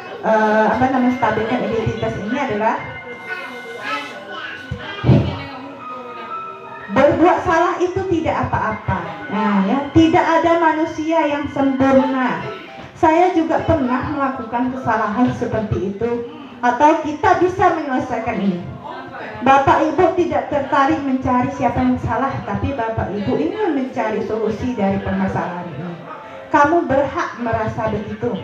stabilkan identitas ini adalah berbuat salah itu tidak apa-apa. Nah, ya, tidak ada manusia yang sempurna. Saya juga pernah melakukan kesalahan seperti itu, atau kita bisa menyelesaikan ini. Bapak Ibu tidak tertarik mencari siapa yang salah, tapi Bapak Ibu ingin mencari solusi dari permasalahan ini. Kamu berhak merasa begitu.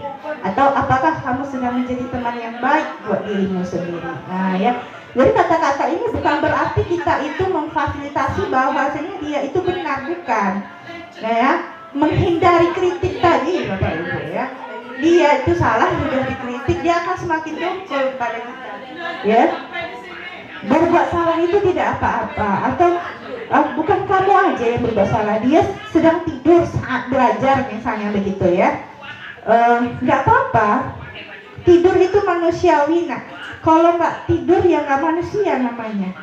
Atau apakah kamu sedang menjadi teman yang baik buat dirimu sendiri? Nah ya, jadi kata-kata ini bukan berarti kita itu memfasilitasi bahwasanya dia itu benar, bukan. Nah ya, menghindari kritik tadi Bapak Ibu ya. Dia itu salah, sudah dikritik, dia akan semakin dongkol pada kita. Ya, berbuat salah itu tidak apa-apa. Atau bukan kamu aja yang berbuat salah, dia sedang tidur saat belajar misalnya begitu ya. Nggak apa-apa, tidur itu manusiawi. Nah, kalau nggak tidur ya nggak manusia namanya.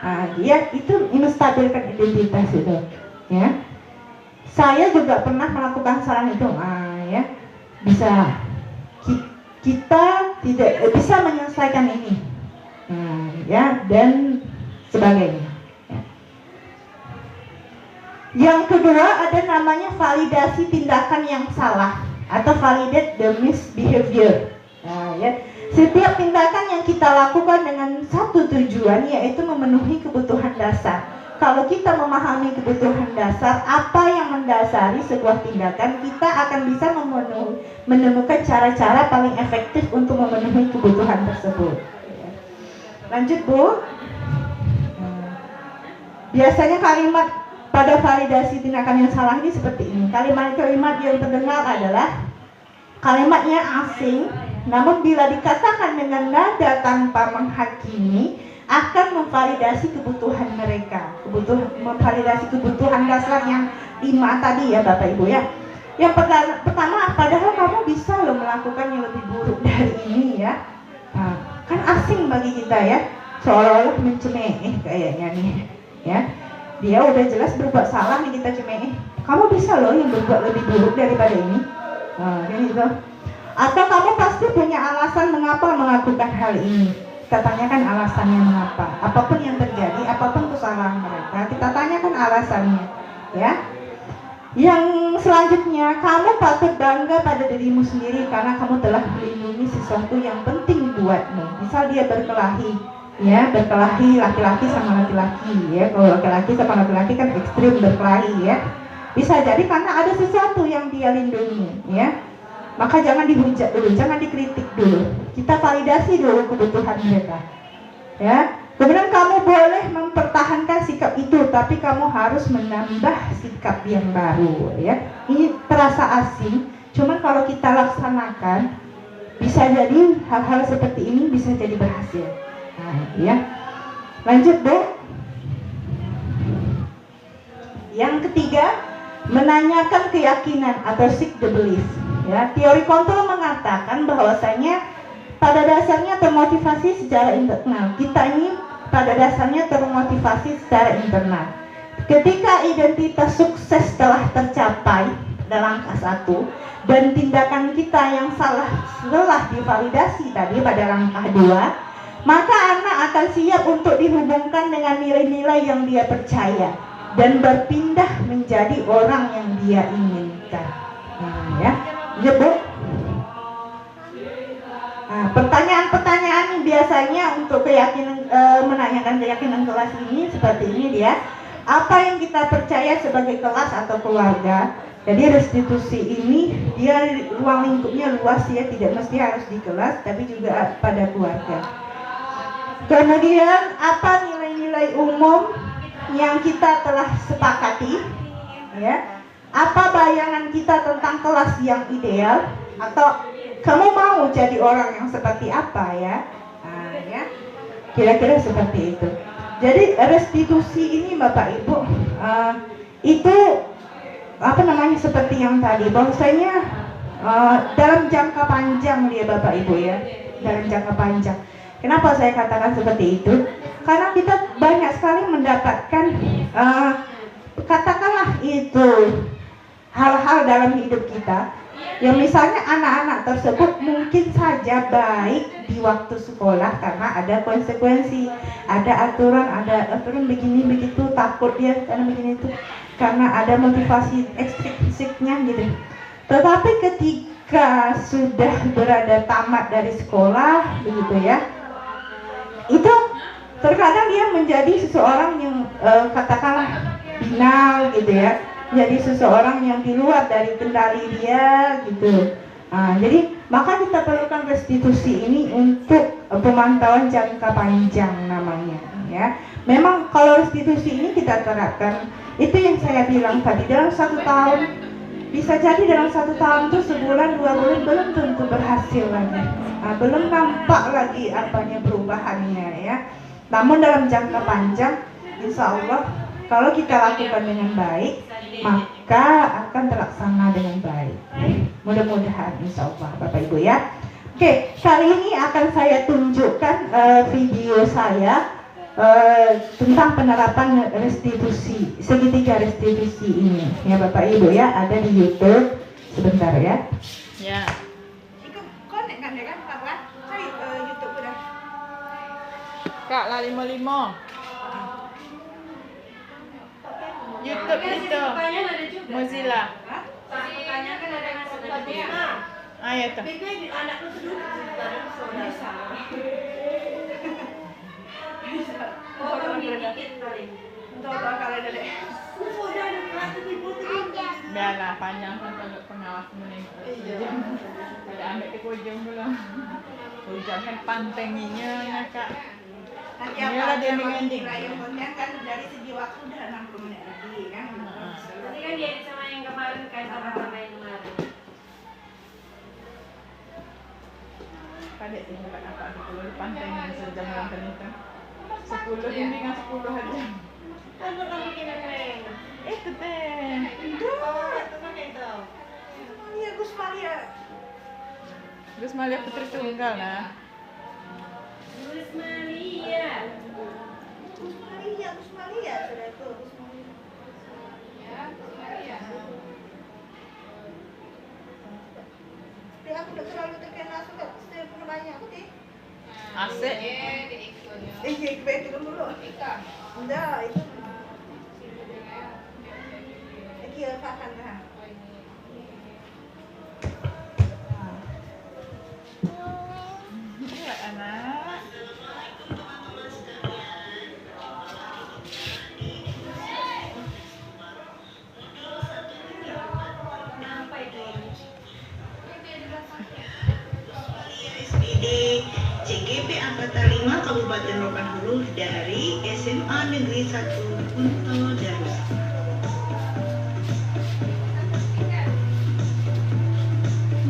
Nah, dia itu menstabilkan identitas itu. Ya, saya juga pernah melakukan kesalahan itu. Ya, bisa kita tidak bisa menyelesaikan ini. Ya, dan sebagainya. Yang kedua ada namanya validasi tindakan yang salah atau validate the misbehavior. Nah, ya. Setiap tindakan yang kita lakukan dengan satu tujuan, yaitu memenuhi kebutuhan dasar. Kalau kita memahami kebutuhan dasar, apa yang mendasari sebuah tindakan, kita akan bisa menemukan cara-cara paling efektif untuk memenuhi kebutuhan tersebut. Lanjut Bu. Biasanya kalimat pada validasi tindakan yang salah ini seperti ini. Kalimat-kalimat yang terdengar adalah kalimatnya asing, namun bila dikatakan dengan nada tanpa menghakimi, akan memvalidasi kebutuhan mereka, memvalidasi kebutuhan dasar yang 5 tadi ya Bapak Ibu ya. Yang pertama, padahal kamu bisa loh melakukan yang lebih buruk dari ini ya. Kan asing bagi kita ya, seolah-olah mencemeh kayaknya nih ya. Dia udah jelas berbuat salah nih, kita cemeh. Kamu bisa loh yang berbuat lebih buruk daripada ini. Gitu. Atau kamu pasti punya alasan mengapa melakukan hal ini. Kita tanyakan alasannya mengapa. Apapun yang terjadi, apapun kesalahan mereka, kita tanyakan alasannya, ya. Yang selanjutnya, kamu patut bangga pada dirimu sendiri karena kamu telah melindungi sesuatu yang penting buatmu. Misal dia berkelahi, ya, berkelahi laki-laki sama laki-laki, ya. Kalau laki-laki sama laki-laki kan ekstrim berkelahi, ya. Bisa jadi karena ada sesuatu yang dia lindungi, ya. Maka jangan dihujat dulu, jangan dikritik dulu. Kita validasi dulu kebutuhan mereka. Ya. Kemudian kamu boleh mempertahankan sikap itu, tapi kamu harus menambah sikap yang baru, ya. Ini terasa asing, cuman kalau kita laksanakan bisa jadi hal-hal seperti ini bisa jadi berhasil. Nah, ya. Lanjut, Bu. Yang ketiga, menanyakan keyakinan atau seek the belief. Ya, teori kontrol mengatakan bahwasanya pada dasarnya termotivasi secara internal. Kita ini pada dasarnya termotivasi secara internal. Ketika identitas sukses telah tercapai dalam langkah 1 dan tindakan kita yang salah telah divalidasi tadi pada langkah 2, maka anak akan siap untuk dihubungkan dengan nilai-nilai yang dia percaya dan berpindah menjadi orang yang dia inginkan. Nah, ya. Ya, Bu. Nah, pertanyaan-pertanyaan ini biasanya untuk keyakinan, menanyakan keyakinan kelas ini seperti ini dia. Apa yang kita percaya sebagai kelas atau keluarga? Jadi restitusi ini dia ruang lingkupnya luas ya, tidak mesti harus di kelas, tapi juga pada keluarga. Kemudian apa nilai-nilai umum yang kita telah sepakati? Ya. Apa bayangan kita tentang kelas yang ideal? Atau kamu mau jadi orang yang seperti apa ya? Nah, ya. Kira-kira seperti itu. Jadi restitusi ini Bapak Ibu itu apa namanya seperti yang tadi bahwasanya dalam jangka panjang dia Bapak Ibu ya, dalam jangka panjang. Kenapa saya katakan seperti itu? Karena kita banyak sekali mendapatkan katakanlah itu hal-hal dalam hidup kita yang misalnya anak-anak tersebut mungkin saja baik di waktu sekolah karena ada konsekuensi, ada aturan begini begitu, takut dia karena begini itu, karena ada motivasi ekstrinsiknya gitu. Tetapi ketika sudah berada tamat dari sekolah begitu ya, itu Terkadang dia menjadi seseorang yang katakanlah binal gitu ya, jadi seseorang yang di luar dari kendali dia gitu. Jadi maka kita perlukan restitusi ini untuk pemantauan jangka panjang namanya ya. Memang kalau restitusi ini kita terapkan, itu yang saya bilang tadi, dalam 1 tahun, bisa jadi dalam 1 tahun itu sebulan 2 bulan belum tentu berhasil lagi, belum nampak lagi apanya perubahannya ya. Namun dalam jangka panjang, insya Allah kalau kita lakukan dengan baik, maka akan terlaksana dengan baik. Mudah-mudahan insya Allah Bapak Ibu ya. Oke, kali ini akan saya tunjukkan video saya tentang penerapan restitusi, segitiga restitusi ini ya Bapak Ibu ya, ada di YouTube. Sebentar ya. Ya. Ikut connect kan ya kan kawan? Cari YouTube udah. Kak lah 55. YouTube itu Mozilla. Pertanyaan kan ada yang sebenarnya. Ya tuh. Anak lu tuh Biarlah panjang kan kalau pengawas menengok. Tidak ambil ke ujung dulu. Ujung kan pantenginya Kak. nanti Inilah dia apa ending. yang konten kan dari segi waktu udah 60 menit lagi kan. Nanti kan dia sama yang kemarin kan sama yang kemarin. Kadek ini bukan apa kalau dipantengin sejam nonton itu. 10 bimbingan 10 aja. Kan pernah bikin neng. Itu teh. Iya Gus Malia. Gus Malia Putri Tunggal nah. Gus Maria. Gus Malia sudah itu Gus Malia. Dia aku udah terlalu terkena sudah setiap punya banyak aku deh. Asik. Iya, baik dulu. Enggak, itu. Lagi akan dah. Iya anak. Kenapa itu? SPD CGP Angkatan 5 Kabupaten Rokan Hulu dari SMA Negeri 1 Kunto Darus.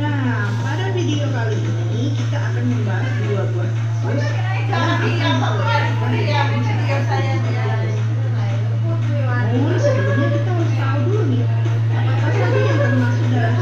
Nah, pada video kali ini kita akan membahas 2 buah kasus yang akan sebelumnya kita harus tahu dulu nih apa saja yang termasuk dalam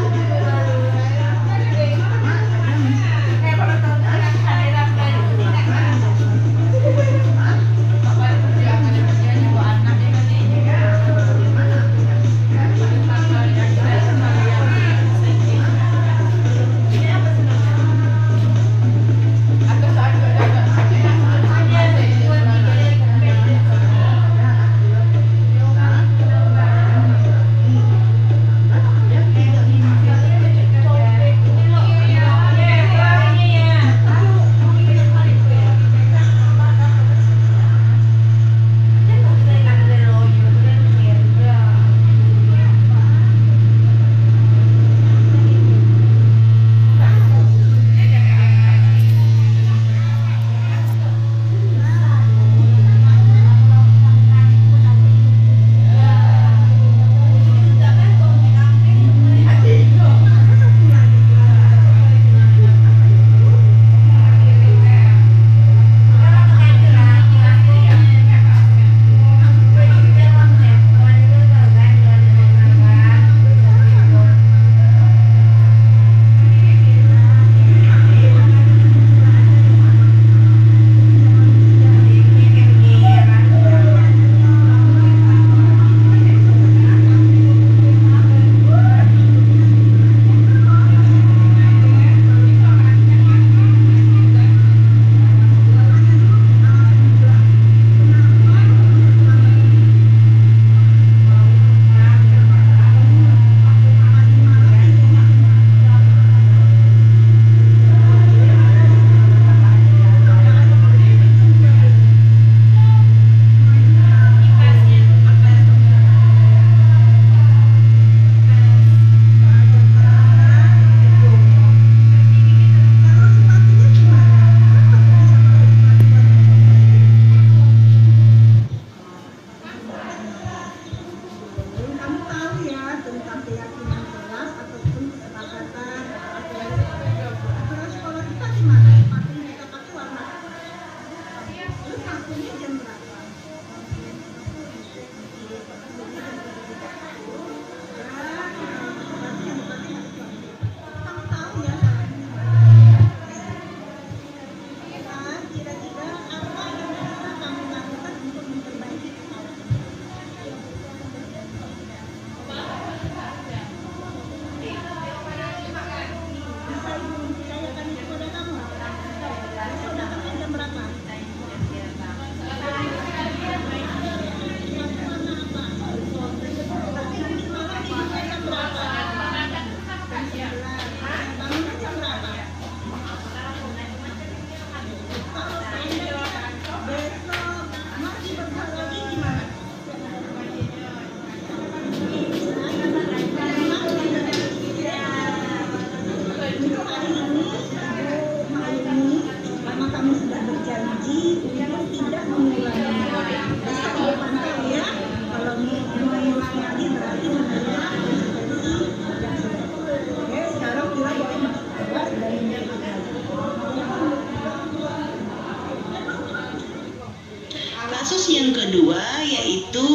kedua yaitu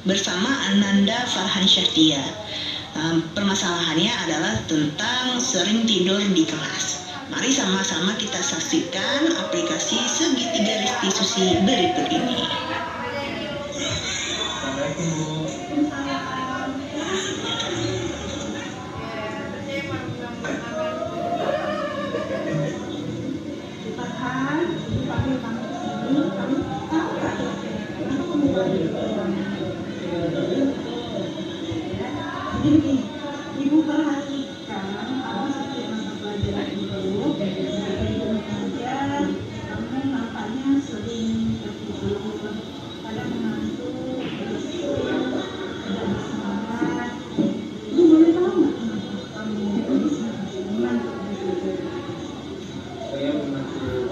bersama Ananda Farhan Syahtia. Permasalahannya adalah tentang sering tidur di kelas. Mari sama-sama kita saksikan aplikasi segitiga restitusi berikut ini. Ibu perhatikan kalau setiap mata pelajaran itu kemudian kamu nampaknya sering tertidur, kadang mengantuk, tidak bersemangat. Ibu boleh tahu nggak kenapa kamu bisa mengantuk? Saya mengatur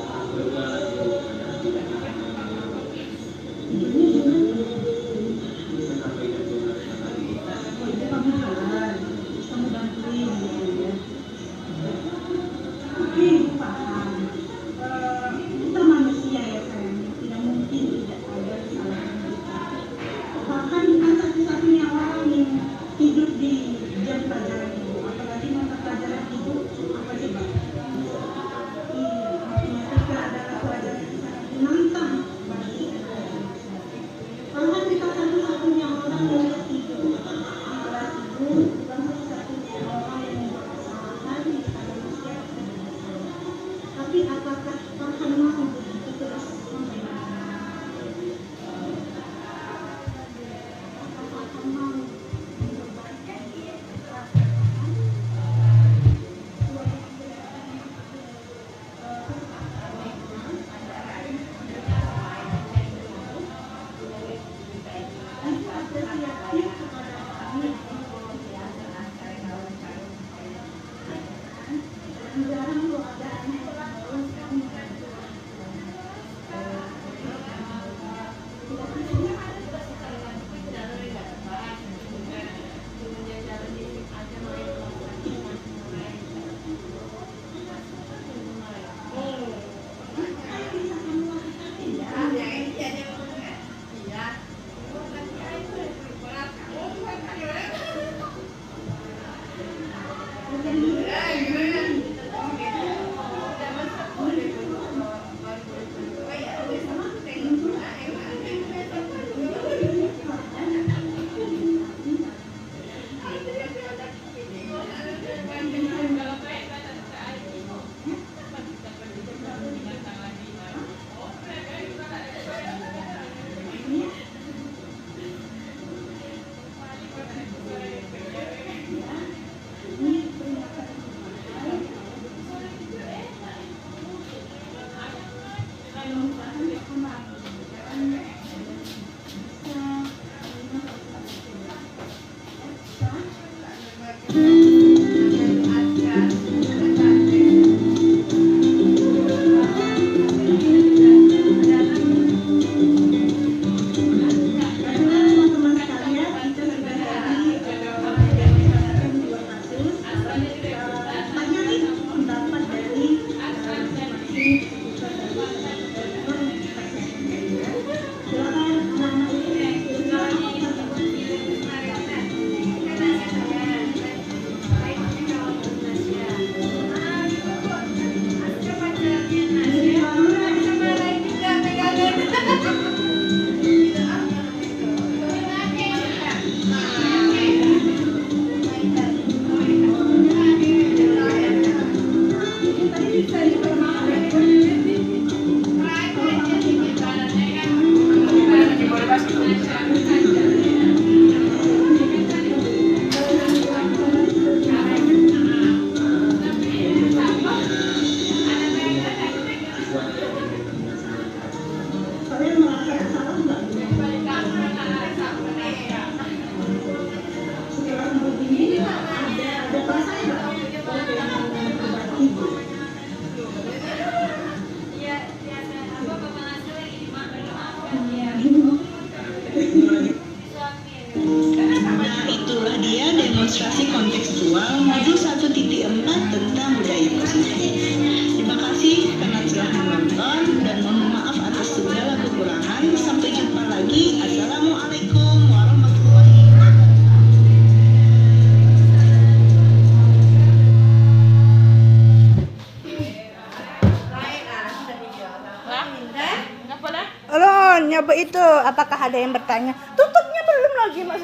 apakah ada yang bertanya? Tutupnya belum lagi Mas.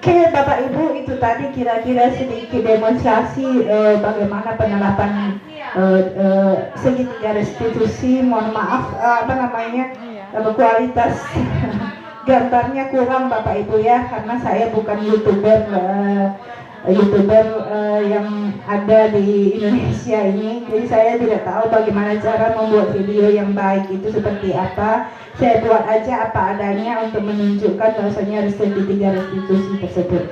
Oke, Bapak Ibu, itu tadi kira-kira sedikit demonstrasi bagaimana penerapan segitiga restitusi. Mohon maaf, kualitas gambarnya kurang Bapak Ibu ya, karena saya bukan youtuber yang ada di Indonesia ini, jadi saya tidak tahu bagaimana cara membuat video yang baik itu seperti apa. Saya buat aja apa adanya untuk menunjukkan bahwasanya segitiga restitusi tersebut.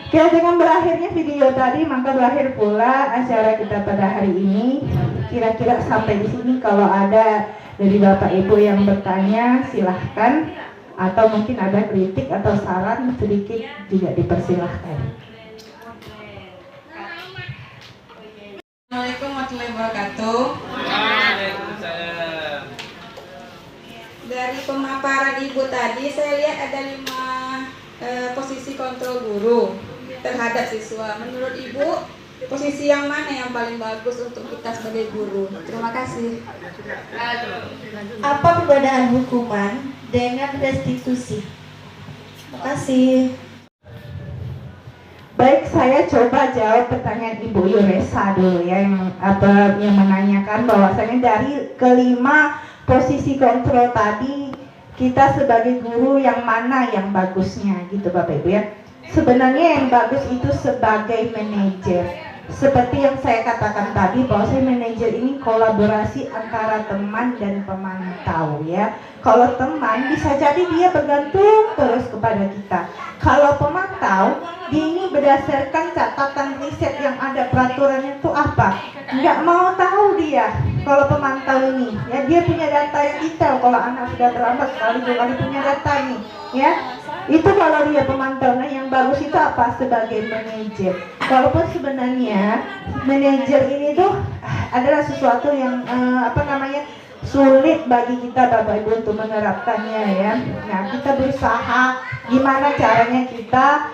Oke, dengan berakhirnya video tadi, maka berakhir pula acara kita pada hari ini. Kira-kira sampai di sini. Kalau ada dari Bapak Ibu yang bertanya, silahkan. Atau mungkin ada kritik atau saran sedikit juga dipersilahkan. Assalamualaikum warahmatullahi wabarakatuh. Waalaikumsalam. Dari pemaparan Ibu tadi saya lihat ada 5 posisi kontrol guru terhadap siswa. Menurut Ibu, posisi yang mana yang paling bagus untuk kita sebagai guru? Terima kasih. Apa perbedaan hukuman dengan restitusi? Terima kasih. Baik, saya coba jawab pertanyaan Ibu Yuresa dulu ya, yang menanyakan bahwasanya dari kelima posisi kontrol tadi, kita sebagai guru yang mana yang bagusnya gitu Bapak Ibu ya. Sebenarnya yang bagus itu sebagai manajer. Seperti yang saya katakan tadi, bahwa saya manajer ini kolaborasi antara teman dan pemantau ya. Kalau teman bisa jadi dia bergantung terus kepada kita. Kalau pemantau, dia ini berdasarkan catatan riset yang ada, peraturannya itu apa. Nggak mau tahu dia. Kalau pemantau ini, ya dia punya data yang detail. Kalau anak sudah terlambat sekali dua kali punya data ini, ya. Itu kalau dia pemantau. Nah yang bagus itu apa? Sebagai manajer. Walaupun sebenarnya manajer ini tuh adalah sesuatu yang sulit bagi kita Bapak Ibu untuk menerapkannya ya. Nah kita berusaha gimana caranya kita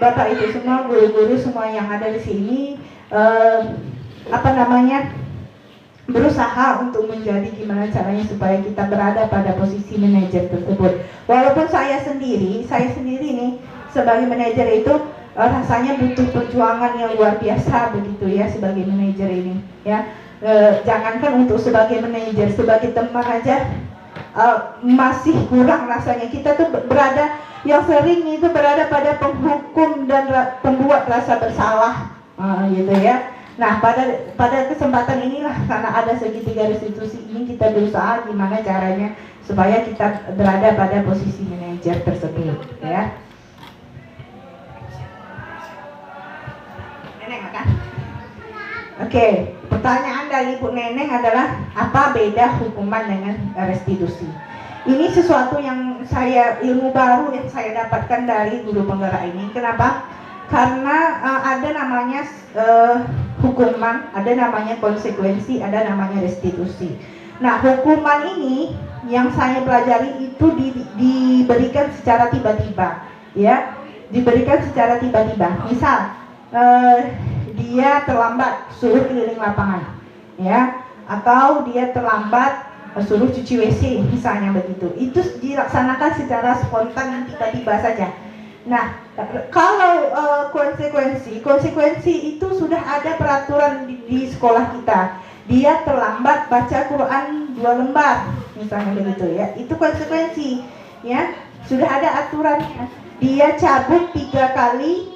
Bapak Ibu semua, guru-guru semua yang ada di sini berusaha untuk menjadi gimana caranya supaya kita berada pada posisi manajer tersebut. Walaupun saya sendiri nih sebagai manajer itu rasanya butuh perjuangan yang luar biasa begitu ya sebagai manajer ini ya. Jangankan untuk sebagai manajer, sebagai teman aja masih kurang rasanya. Kita tuh yang sering itu berada pada penghukum dan pembuat rasa bersalah gitu ya. Nah pada kesempatan inilah, karena ada segitiga restitusi ini, kita berusaha gimana caranya supaya kita berada pada posisi manajer tersebut ya. Neneng makan. Oke, pertanyaan dari Ibu Neneng adalah apa beda hukuman dengan restitusi? Ini sesuatu yang ilmu baru yang saya dapatkan dari guru penggerak ini. Kenapa? Karena ada namanya hukuman, ada namanya konsekuensi, ada namanya restitusi. Nah, hukuman ini yang saya pelajari itu diberikan secara tiba-tiba, ya, diberikan secara tiba-tiba. Misal, dia terlambat suruh keliling lapangan, ya, atau dia terlambat suruh cuci WC, misalnya begitu. Itu dilaksanakan secara spontan dan tiba-tiba saja. Nah, kalau konsekuensi itu sudah ada peraturan di sekolah kita. Dia terlambat baca Quran 2 lembar, misalnya begitu ya. Itu konsekuensi, ya. Sudah ada aturannya. Dia cabut 3 kali,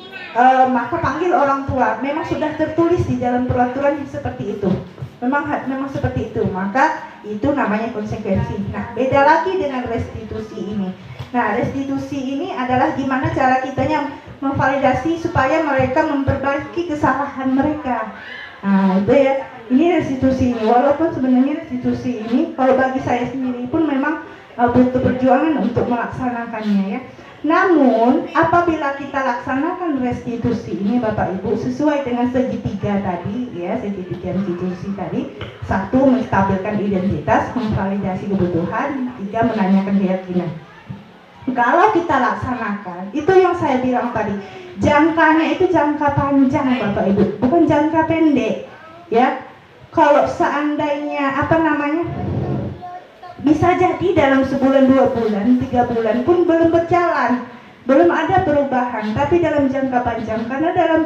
maka panggil orang tua. Memang sudah tertulis di dalam peraturan seperti itu. Memang seperti itu. Maka itu namanya konsekuensi. Nah, beda lagi dengan restitusi ini. Nah, restitusi ini adalah gimana cara kitanya memvalidasi supaya mereka memperbaiki kesalahan mereka. Nah, itu ya. Ini restitusi ini. Walaupun sebenarnya restitusi ini, kalau bagi saya sendiri pun memang butuh perjuangan untuk melaksanakannya ya. Namun, apabila kita laksanakan restitusi ini Bapak Ibu sesuai dengan segitiga tadi ya, segitiga restitusi tadi. 1. Menstabilkan identitas, memvalidasi kebutuhan. 3. Menanyakan keyakinan. Kalau kita laksanakan, itu yang saya bilang tadi, jangkanya itu jangka panjang Bapak Ibu, bukan jangka pendek ya. kalau seandainya bisa jadi dalam sebulan, 2 bulan, 3 bulan pun belum berjalan, belum ada perubahan. Tapi dalam jangka panjang, karena dalam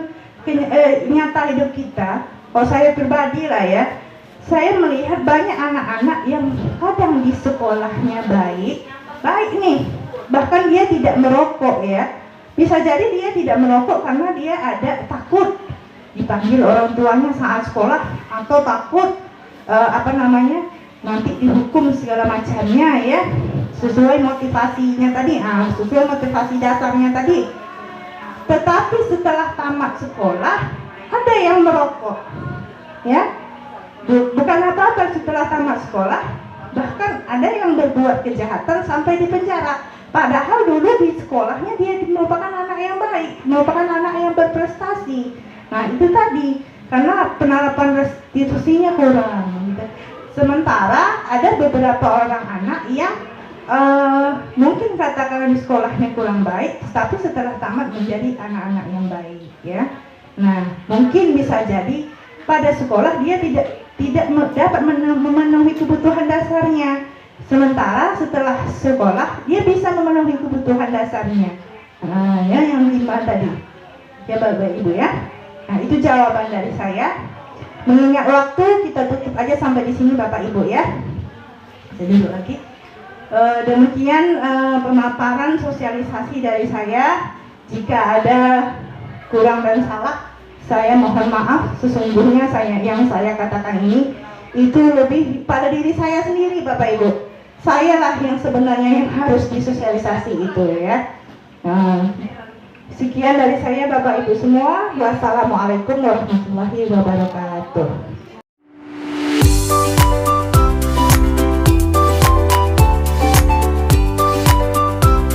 nyata hidup kita, kalau saya pribadi lah ya, saya melihat banyak anak-anak yang kadang di sekolahnya baik nih, bahkan dia tidak merokok ya. Bisa jadi dia tidak merokok karena dia ada takut dipanggil orang tuanya saat sekolah, atau takut nanti dihukum segala macamnya ya, sesuai motivasinya tadi, sesuai motivasi dasarnya tadi. Tetapi setelah tamat sekolah ada yang merokok ya, bukan apa-apa setelah tamat sekolah, bahkan ada yang berbuat kejahatan sampai di penjara. Padahal dulu di sekolahnya dia merupakan anak yang baik, merupakan anak yang berprestasi. Nah itu tadi, karena penerapan restitusinya kurang. Sementara ada beberapa orang anak yang mungkin katakanlah di sekolahnya kurang baik, tapi setelah tamat menjadi anak-anak yang baik ya. Nah mungkin bisa jadi pada sekolah dia tidak dapat memenuhi kebutuhan dasarnya, sementara setelah sekolah dia bisa memenuhi kebutuhan dasarnya. Ya yang 5 tadi ya Bapak Ibu ya. Nah itu jawaban dari saya. Mengingat waktu, kita tutup aja sampai di sini Bapak Ibu ya. Jadi dulu lagi. Demikian pemaparan sosialisasi dari saya. Jika ada kurang dan salah, saya mohon maaf. Sesungguhnya yang saya katakan ini itu lebih pada diri saya sendiri Bapak Ibu. Sayalah yang sebenarnya yang harus disosialisasi itu ya. Sekian dari saya Bapak Ibu semua. Wassalamualaikum warahmatullahi wabarakatuh.